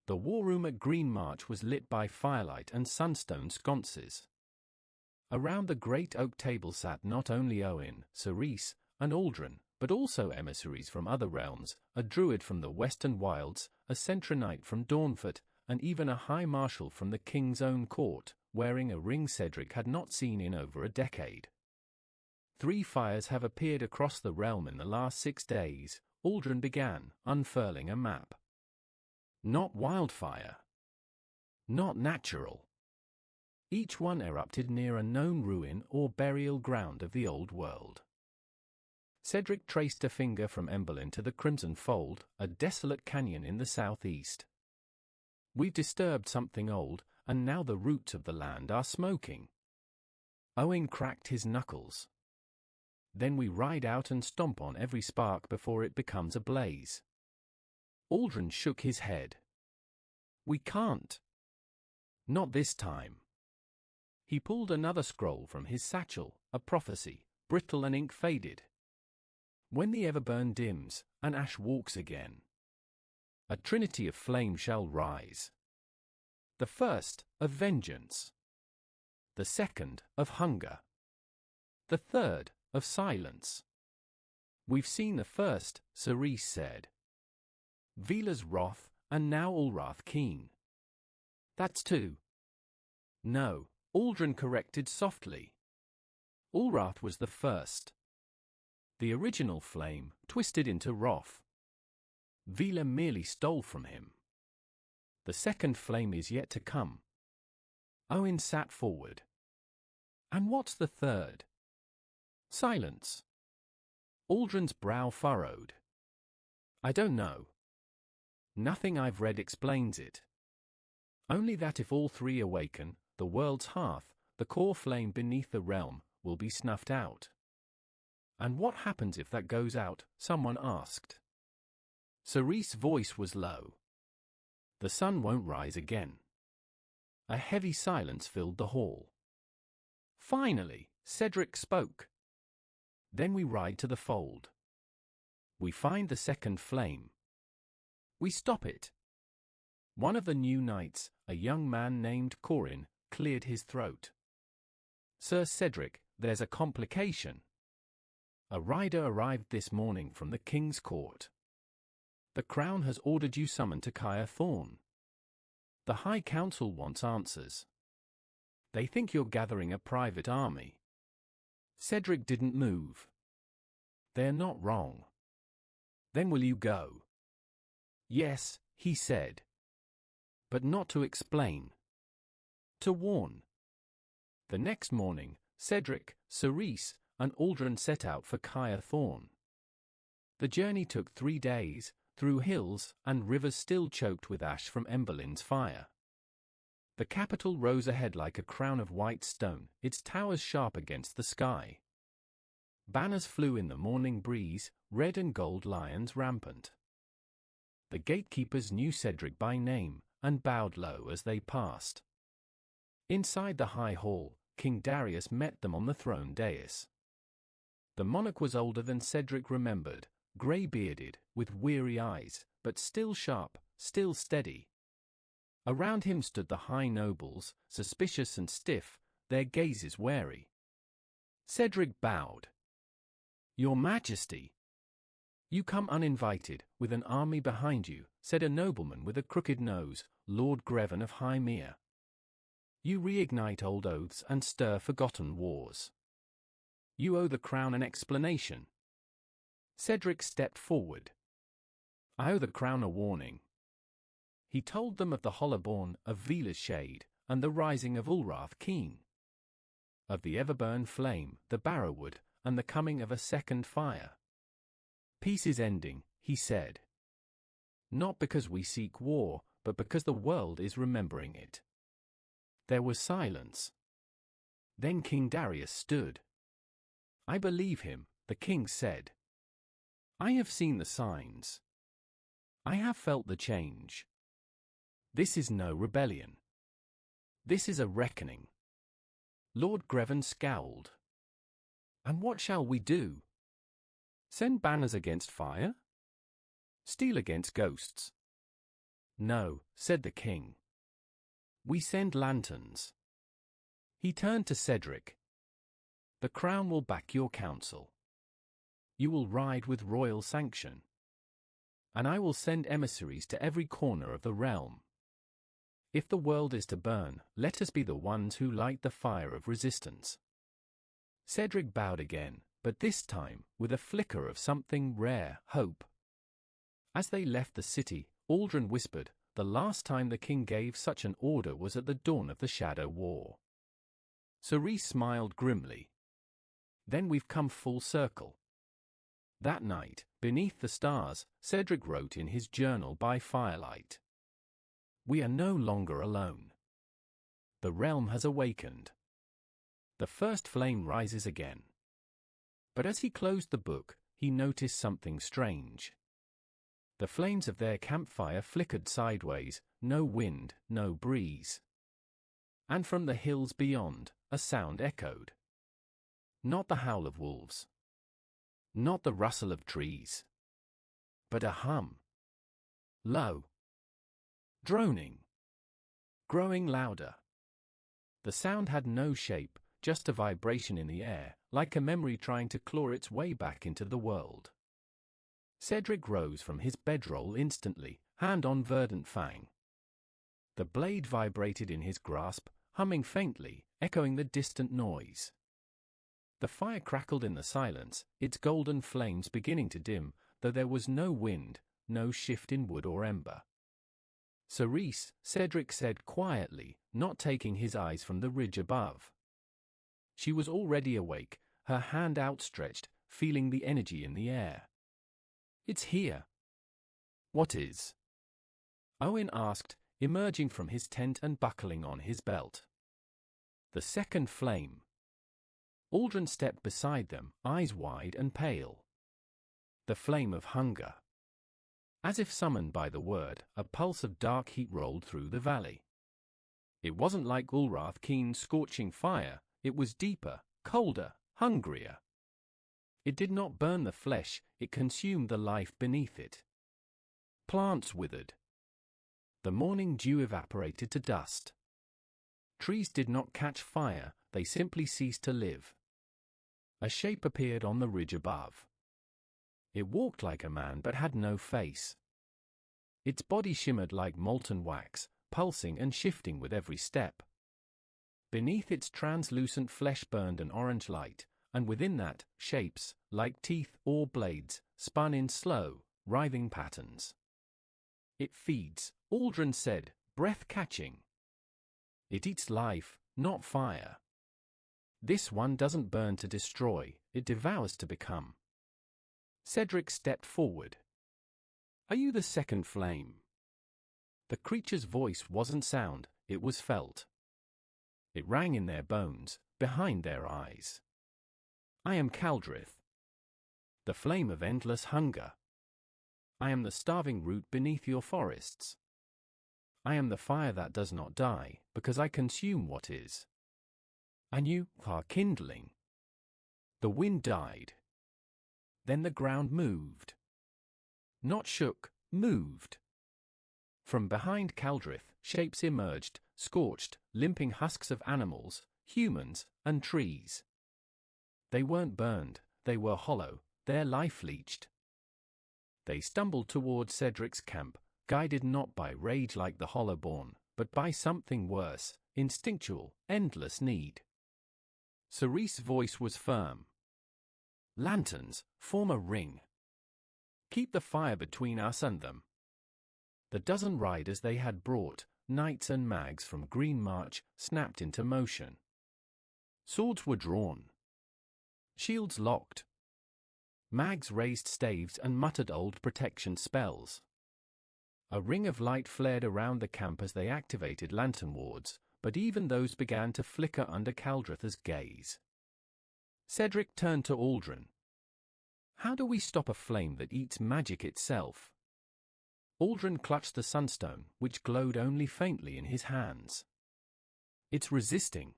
The war room at Green March was lit by firelight and sunstone sconces. Around the great oak table sat not only Owen, Cerise, and Aldrin, but also emissaries from other realms, a druid from the western wilds, a centronite from Dawnfort, and even a high marshal from the king's own court, wearing a ring Cedric had not seen in over a decade. 3 fires have appeared across the realm in the last 6 days, Aldrin began, unfurling a map. Not wildfire. Not natural. Each one erupted near a known ruin or burial ground of the old world. Cedric traced a finger from Emberlin to the Crimson Fold, a desolate canyon in the southeast. "We've disturbed something old, and now the roots of the land are smoking." Owen cracked his knuckles. "Then we ride out and stomp on every spark before it becomes a blaze." Aldrin shook his head. "We can't. Not this time." He pulled another scroll from his satchel, a prophecy, brittle and ink-faded. "When the Everburn dims, and ash walks again, a trinity of flame shall rise. The first, of vengeance. The second, of hunger. The third, of silence." "We've seen the first," Cerise said. "Vila's wrath, and now Ulrath Keen." That's two. No, Aldrin corrected softly. Ulrath was the first. The original flame, twisted into wrath. Vila merely stole from him. The second flame is yet to come. Owen sat forward. And what's the third? Silence. Aldrin's brow furrowed. I don't know. Nothing I've read explains it. Only that if all three awaken, the world's hearth, the core flame beneath the realm, will be snuffed out. And what happens if that goes out? Someone asked. Cerise's voice was low. The sun won't rise again. A heavy silence filled the hall. Finally, Cedric spoke. Then we ride to the fold. We find the second flame. We stop it. One of the new knights, a young man named Corin, cleared his throat. Sir Cedric, there's a complication. A rider arrived this morning from the King's Court. The Crown has ordered you summoned to Kaya Thorn. The High Council wants answers. They think you're gathering a private army. Cedric didn't move. They're not wrong. Then will you go? Yes, he said. But not to explain. To warn. The next morning, Cedric, Cerise, and Aldrin set out for Kaya Thorn. The journey took 3 days, through hills and rivers still choked with ash from Emberlin's fire. The capital rose ahead like a crown of white stone, its towers sharp against the sky. Banners flew in the morning breeze, red and gold lions rampant. The gatekeepers knew Cedric by name, and bowed low as they passed. Inside the high hall, King Darius met them on the throne dais. The monarch was older than Cedric remembered, grey-bearded, with weary eyes, but still sharp, still steady. Around him stood the high nobles, suspicious and stiff, their gazes wary. Cedric bowed. Your Majesty. You come uninvited, with an army behind you, said a nobleman with a crooked nose, Lord Greven of High Mere. You reignite old oaths and stir forgotten wars. You owe the crown an explanation. Cedric stepped forward. I owe the crown a warning. He told them of the Hollowborn, of Vila's shade, and the rising of Ulrath Keen. Of the Everburn flame, the Barrowwood, and the coming of a second fire. Peace is ending, he said. Not because we seek war, but because the world is remembering it. There was silence. Then King Darius stood. I believe him, the king said. I have seen the signs. I have felt the change. This is no rebellion. This is a reckoning. Lord Greven scowled. And what shall we do? Send banners against fire? Steel against ghosts? No, said the king. We send lanterns. He turned to Cedric. The crown will back your counsel. You will ride with royal sanction. And I will send emissaries to every corner of the realm. If the world is to burn, let us be the ones who light the fire of resistance. Cedric bowed again, but this time, with a flicker of something rare, hope. As they left the city, Aldrin whispered, the last time the king gave such an order was at the dawn of the Shadow War. Cerise smiled grimly. Then we've come full circle. That night, beneath the stars, Cedric wrote in his journal by firelight. We are no longer alone. The realm has awakened. The first flame rises again. But as he closed the book, he noticed something strange. The flames of their campfire flickered sideways, no wind, no breeze. And from the hills beyond, a sound echoed. Not the howl of wolves. Not the rustle of trees. But a hum. Low. Droning. Growing louder. The sound had no shape, just a vibration in the air, like a memory trying to claw its way back into the world. Cedric rose from his bedroll instantly, hand on verdant fang. The blade vibrated in his grasp, humming faintly, echoing the distant noise. The fire crackled in the silence, its golden flames beginning to dim, though there was no wind, no shift in wood or ember. "Cerise," Cedric said quietly, not taking his eyes from the ridge above. She was already awake, her hand outstretched, feeling the energy in the air. "It's here." "What is?" Owen asked, emerging from his tent and buckling on his belt. "The second flame." Aldrin stepped beside them, eyes wide and pale. "The flame of hunger." As if summoned by the word, a pulse of dark heat rolled through the valley. It wasn't like Ulrath Keen's scorching fire, it was deeper, colder, hungrier. It did not burn the flesh, it consumed the life beneath it. Plants withered. The morning dew evaporated to dust. Trees did not catch fire, they simply ceased to live. A shape appeared on the ridge above. It walked like a man but had no face. Its body shimmered like molten wax, pulsing and shifting with every step. Beneath its translucent flesh burned an orange light, and within that, shapes, like teeth or blades, spun in slow, writhing patterns. "It feeds," Aldrin said, breath-catching. "It eats life, not fire. This one doesn't burn to destroy, it devours to become." Cedric stepped forward. "Are you the second flame?" The creature's voice wasn't sound, it was felt. It rang in their bones, behind their eyes. "I am Caldrith. The flame of endless hunger. I am the starving root beneath your forests. I am the fire that does not die, because I consume what is. And you are kindling." The wind died. Then the ground moved. Not shook, moved. From behind Caldrith, shapes emerged, scorched, limping husks of animals, humans, and trees. They weren't burned, they were hollow, their life leached. They stumbled toward Cedric's camp, guided not by rage like the Hollowborn, but by something worse, instinctual, endless need. Cerise's voice was firm. "Lanterns, form a ring. Keep the fire between us and them." The dozen riders they had brought, knights and mags from Green March, snapped into motion. Swords were drawn. Shields locked. Mags raised staves and muttered old protection spells. A ring of light flared around the camp as they activated lantern wards, but even those began to flicker under Caldrith's gaze. Cedric turned to Aldrin. "How do we stop a flame that eats magic itself?" Aldrin clutched the sunstone, which glowed only faintly in his hands. "It's resisting.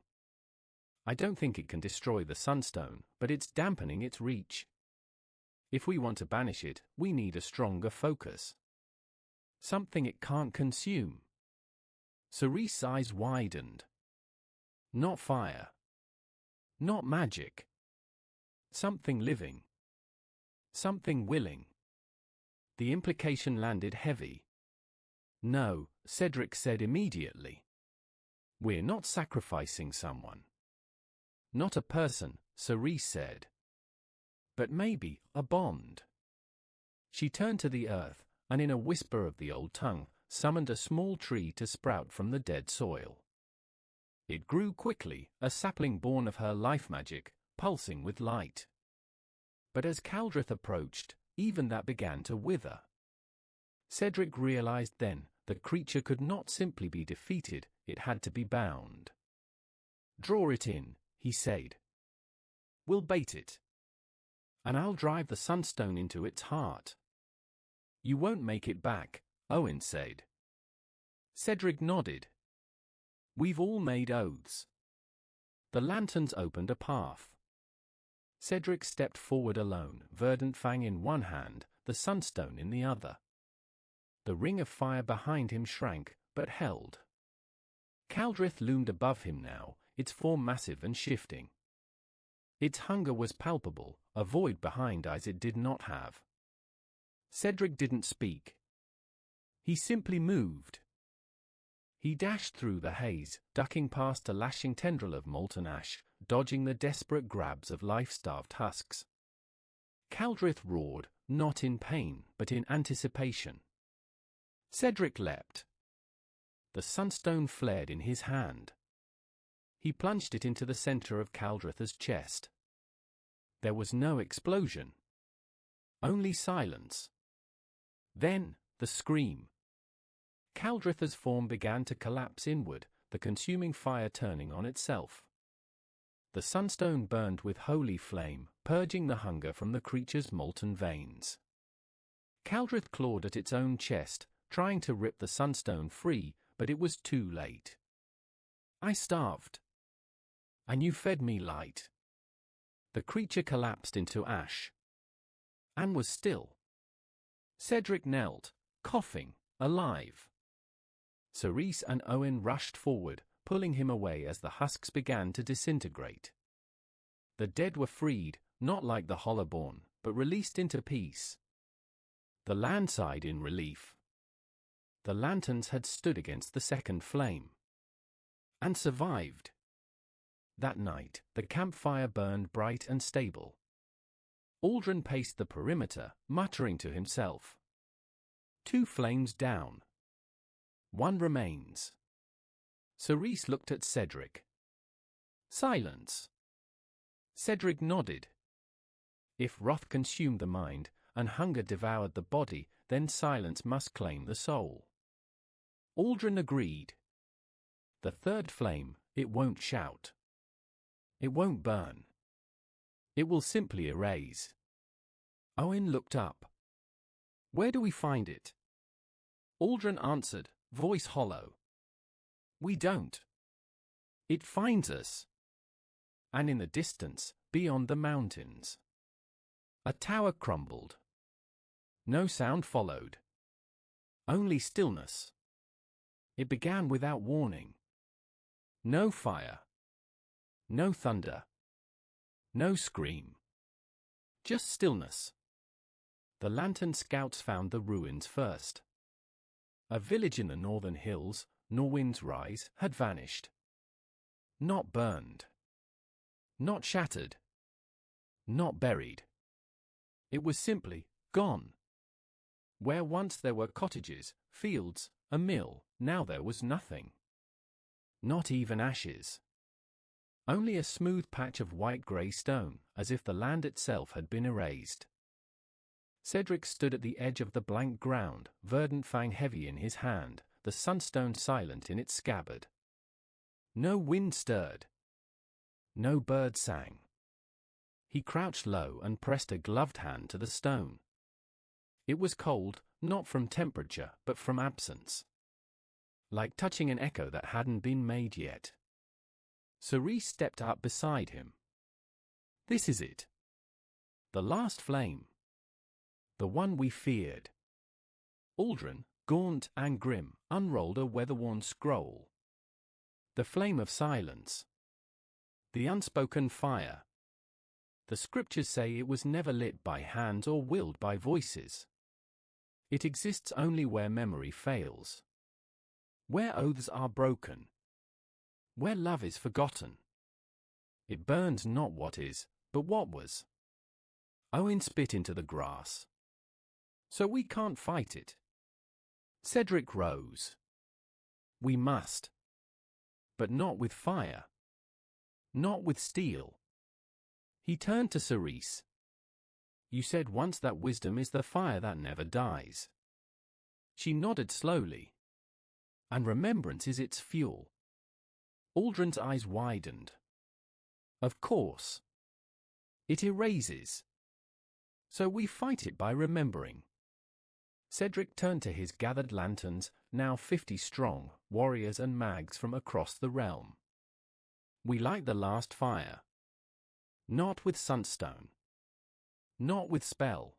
I don't think it can destroy the sunstone, but it's dampening its reach. If we want to banish it, we need a stronger focus. Something it can't consume." Cerise's eyes widened. "Not fire. Not magic. Something living. Something willing." The implication landed heavy. "No," Cedric said immediately. "We're not sacrificing someone." "Not a person," Cerise said. "But maybe a bond." She turned to the earth, and in a whisper of the old tongue, summoned a small tree to sprout from the dead soil. It grew quickly, a sapling born of her life magic, pulsing with light. But as Caldrith approached, even that began to wither. Cedric realized then, the creature could not simply be defeated, it had to be bound. "Draw it in," he said. "We'll bait it. And I'll drive the sunstone into its heart." "You won't make it back," Owen said. Cedric nodded. "We've all made oaths." The lanterns opened a path. Cedric stepped forward alone, verdant fang in one hand, the sunstone in the other. The ring of fire behind him shrank, but held. Caldrith loomed above him now, its form massive and shifting. Its hunger was palpable, a void behind eyes it did not have. Cedric didn't speak. He simply moved. He dashed through the haze, ducking past a lashing tendril of molten ash, dodging the desperate grabs of life-starved husks. Caldrith roared, not in pain, but in anticipation. Cedric leapt. The sunstone flared in his hand. He plunged it into the center of Caldrith's chest. There was no explosion. Only silence. Then, the scream. Caldrith's form began to collapse inward, the consuming fire turning on itself. The sunstone burned with holy flame, purging the hunger from the creature's molten veins. Caldrith clawed at its own chest, trying to rip the sunstone free, but it was too late. I starved. And you fed me light. The creature collapsed into ash. And was still. Cedric knelt, coughing, alive. Cerise and Owen rushed forward, pulling him away as the husks began to disintegrate. The dead were freed, not like the Hollowborn, but released into peace. The land sighed in relief. The lanterns had stood against the second flame. And survived. That night, the campfire burned bright and stable. Aldrin paced the perimeter, muttering to himself. 2 flames down. 1 remains. Cerise looked at Cedric. Silence. Cedric nodded. If wrath consumed the mind, and hunger devoured the body, then silence must claim the soul. Aldrin agreed. The 3rd flame, it won't shout. It won't burn. It will simply erase. Owen looked up. Where do we find it? Aldrin answered, voice hollow. We don't. It finds us. And in the distance, beyond the mountains. A tower crumbled. No sound followed. Only stillness. It began without warning. No fire. No thunder. No scream. Just stillness. The lantern scouts found the ruins first. A village in the northern hills, Norwind's Rise, had vanished. Not burned. Not shattered. Not buried. It was simply gone. Where once there were cottages, fields, a mill, now there was nothing. Not even ashes. Only a smooth patch of white-grey stone, as if the land itself had been erased. Cedric stood at the edge of the blank ground, verdant fang heavy in his hand, the sunstone silent in its scabbard. No wind stirred. No bird sang. He crouched low and pressed a gloved hand to the stone. It was cold, not from temperature, but from absence. Like touching an echo that hadn't been made yet. Cerise stepped up beside him. This is it. The last flame. The one we feared. Aldrin, gaunt and grim, unrolled a weather-worn scroll. The flame of silence. The unspoken fire. The scriptures say it was never lit by hands or willed by voices. It exists only where memory fails. Where oaths are broken. Where love is forgotten. It burns not what is, but what was. Owen spit into the grass. So we can't fight it. Cedric rose. We must. But not with fire. Not with steel. He turned to Cerise. You said once that wisdom is the fire that never dies. She nodded slowly. And remembrance is its fuel. Aldrin's eyes widened. Of course. It erases. So we fight it by remembering. Cedric turned to his gathered lanterns, now 50 strong, warriors and mags from across the realm. We light the last fire. Not with sunstone. Not with spell.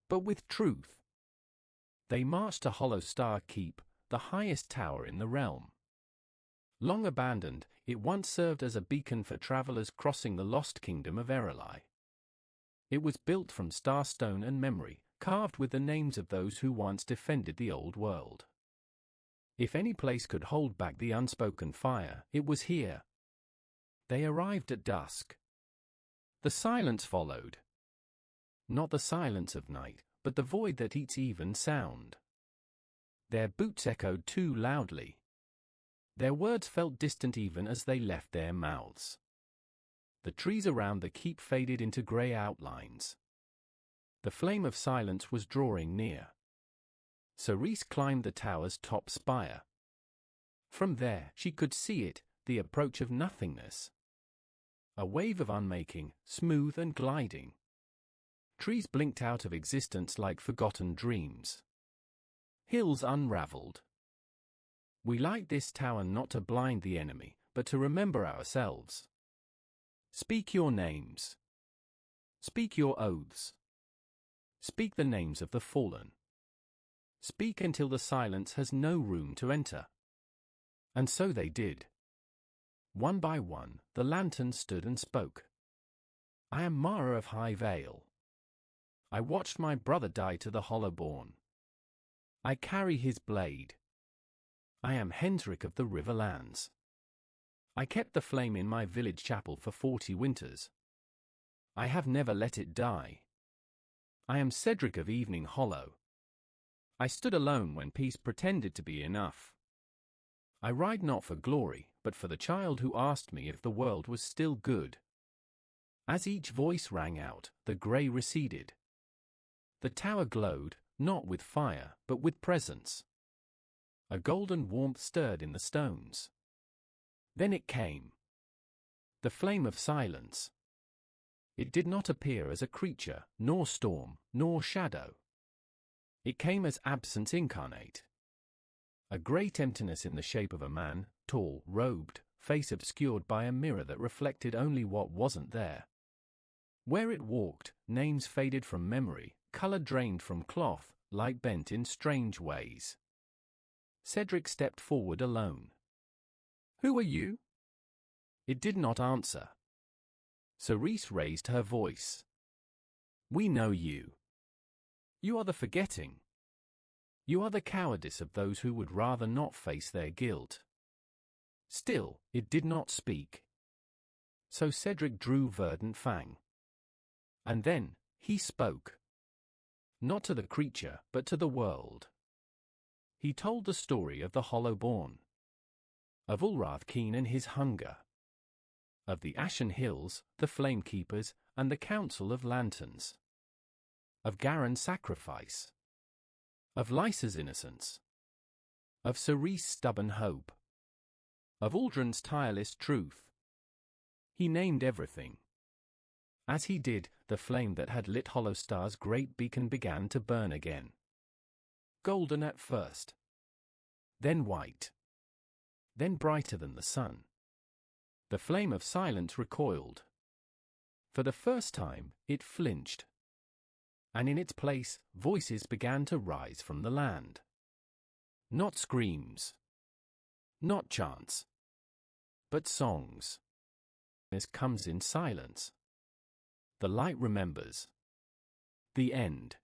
But with truth. They marched to Hollow Star Keep, the highest tower in the realm. Long abandoned, it once served as a beacon for travelers crossing the lost kingdom of Erelai. It was built from starstone and memory, carved with the names of those who once defended the old world. If any place could hold back the unspoken fire, it was here. They arrived at dusk. The silence followed. Not the silence of night, but the void that eats even sound. Their boots echoed too loudly. Their words felt distant even as they left their mouths. The trees around the keep faded into grey outlines. The flame of silence was drawing near. Cerise climbed the tower's top spire. From there, she could see it, the approach of nothingness. A wave of unmaking, smooth and gliding. Trees blinked out of existence like forgotten dreams. Hills unraveled. We light this tower not to blind the enemy, but to remember ourselves. Speak your names. Speak your oaths. Speak the names of the fallen. Speak until the silence has no room to enter. And so they did. One by one, the lanterns stood and spoke. I am Mara of High Vale. I watched my brother die to the Hollowborn. I carry his blade. I am Hendrik of the Riverlands. I kept the flame in my village chapel for 40 winters. I have never let it die. I am Cedric of Evening Hollow. I stood alone when peace pretended to be enough. I ride not for glory, but for the child who asked me if the world was still good. As each voice rang out, the grey receded. The tower glowed, not with fire, but with presence. A golden warmth stirred in the stones. Then it came. The flame of silence. It did not appear as a creature, nor storm, nor shadow. It came as absence incarnate. A great emptiness in the shape of a man, tall, robed, face obscured by a mirror that reflected only what wasn't there. Where it walked, names faded from memory, color drained from cloth, light bent in strange ways. Cedric stepped forward alone. Who are you? It did not answer. Cerise raised her voice. We know you. You are the forgetting. You are the cowardice of those who would rather not face their guilt. Still, it did not speak. So Cedric drew verdant fang. And then, he spoke. Not to the creature, but to the world. He told the story of the Hollowborn. Of Ulrath Keen and his hunger. Of the Ashen Hills, the Flamekeepers, and the Council of Lanterns. Of Garen's sacrifice. Of Lysa's innocence. Of Cerise's stubborn hope. Of Aldrin's tireless truth. He named everything. As he did, the flame that had lit Hollowstar's great beacon began to burn again. Golden at first. Then white. Then brighter than the sun. The flame of silence recoiled. For the first time, it flinched. And in its place, voices began to rise from the land. Not screams. Not chants. But songs. This comes in silence. The light remembers. The end.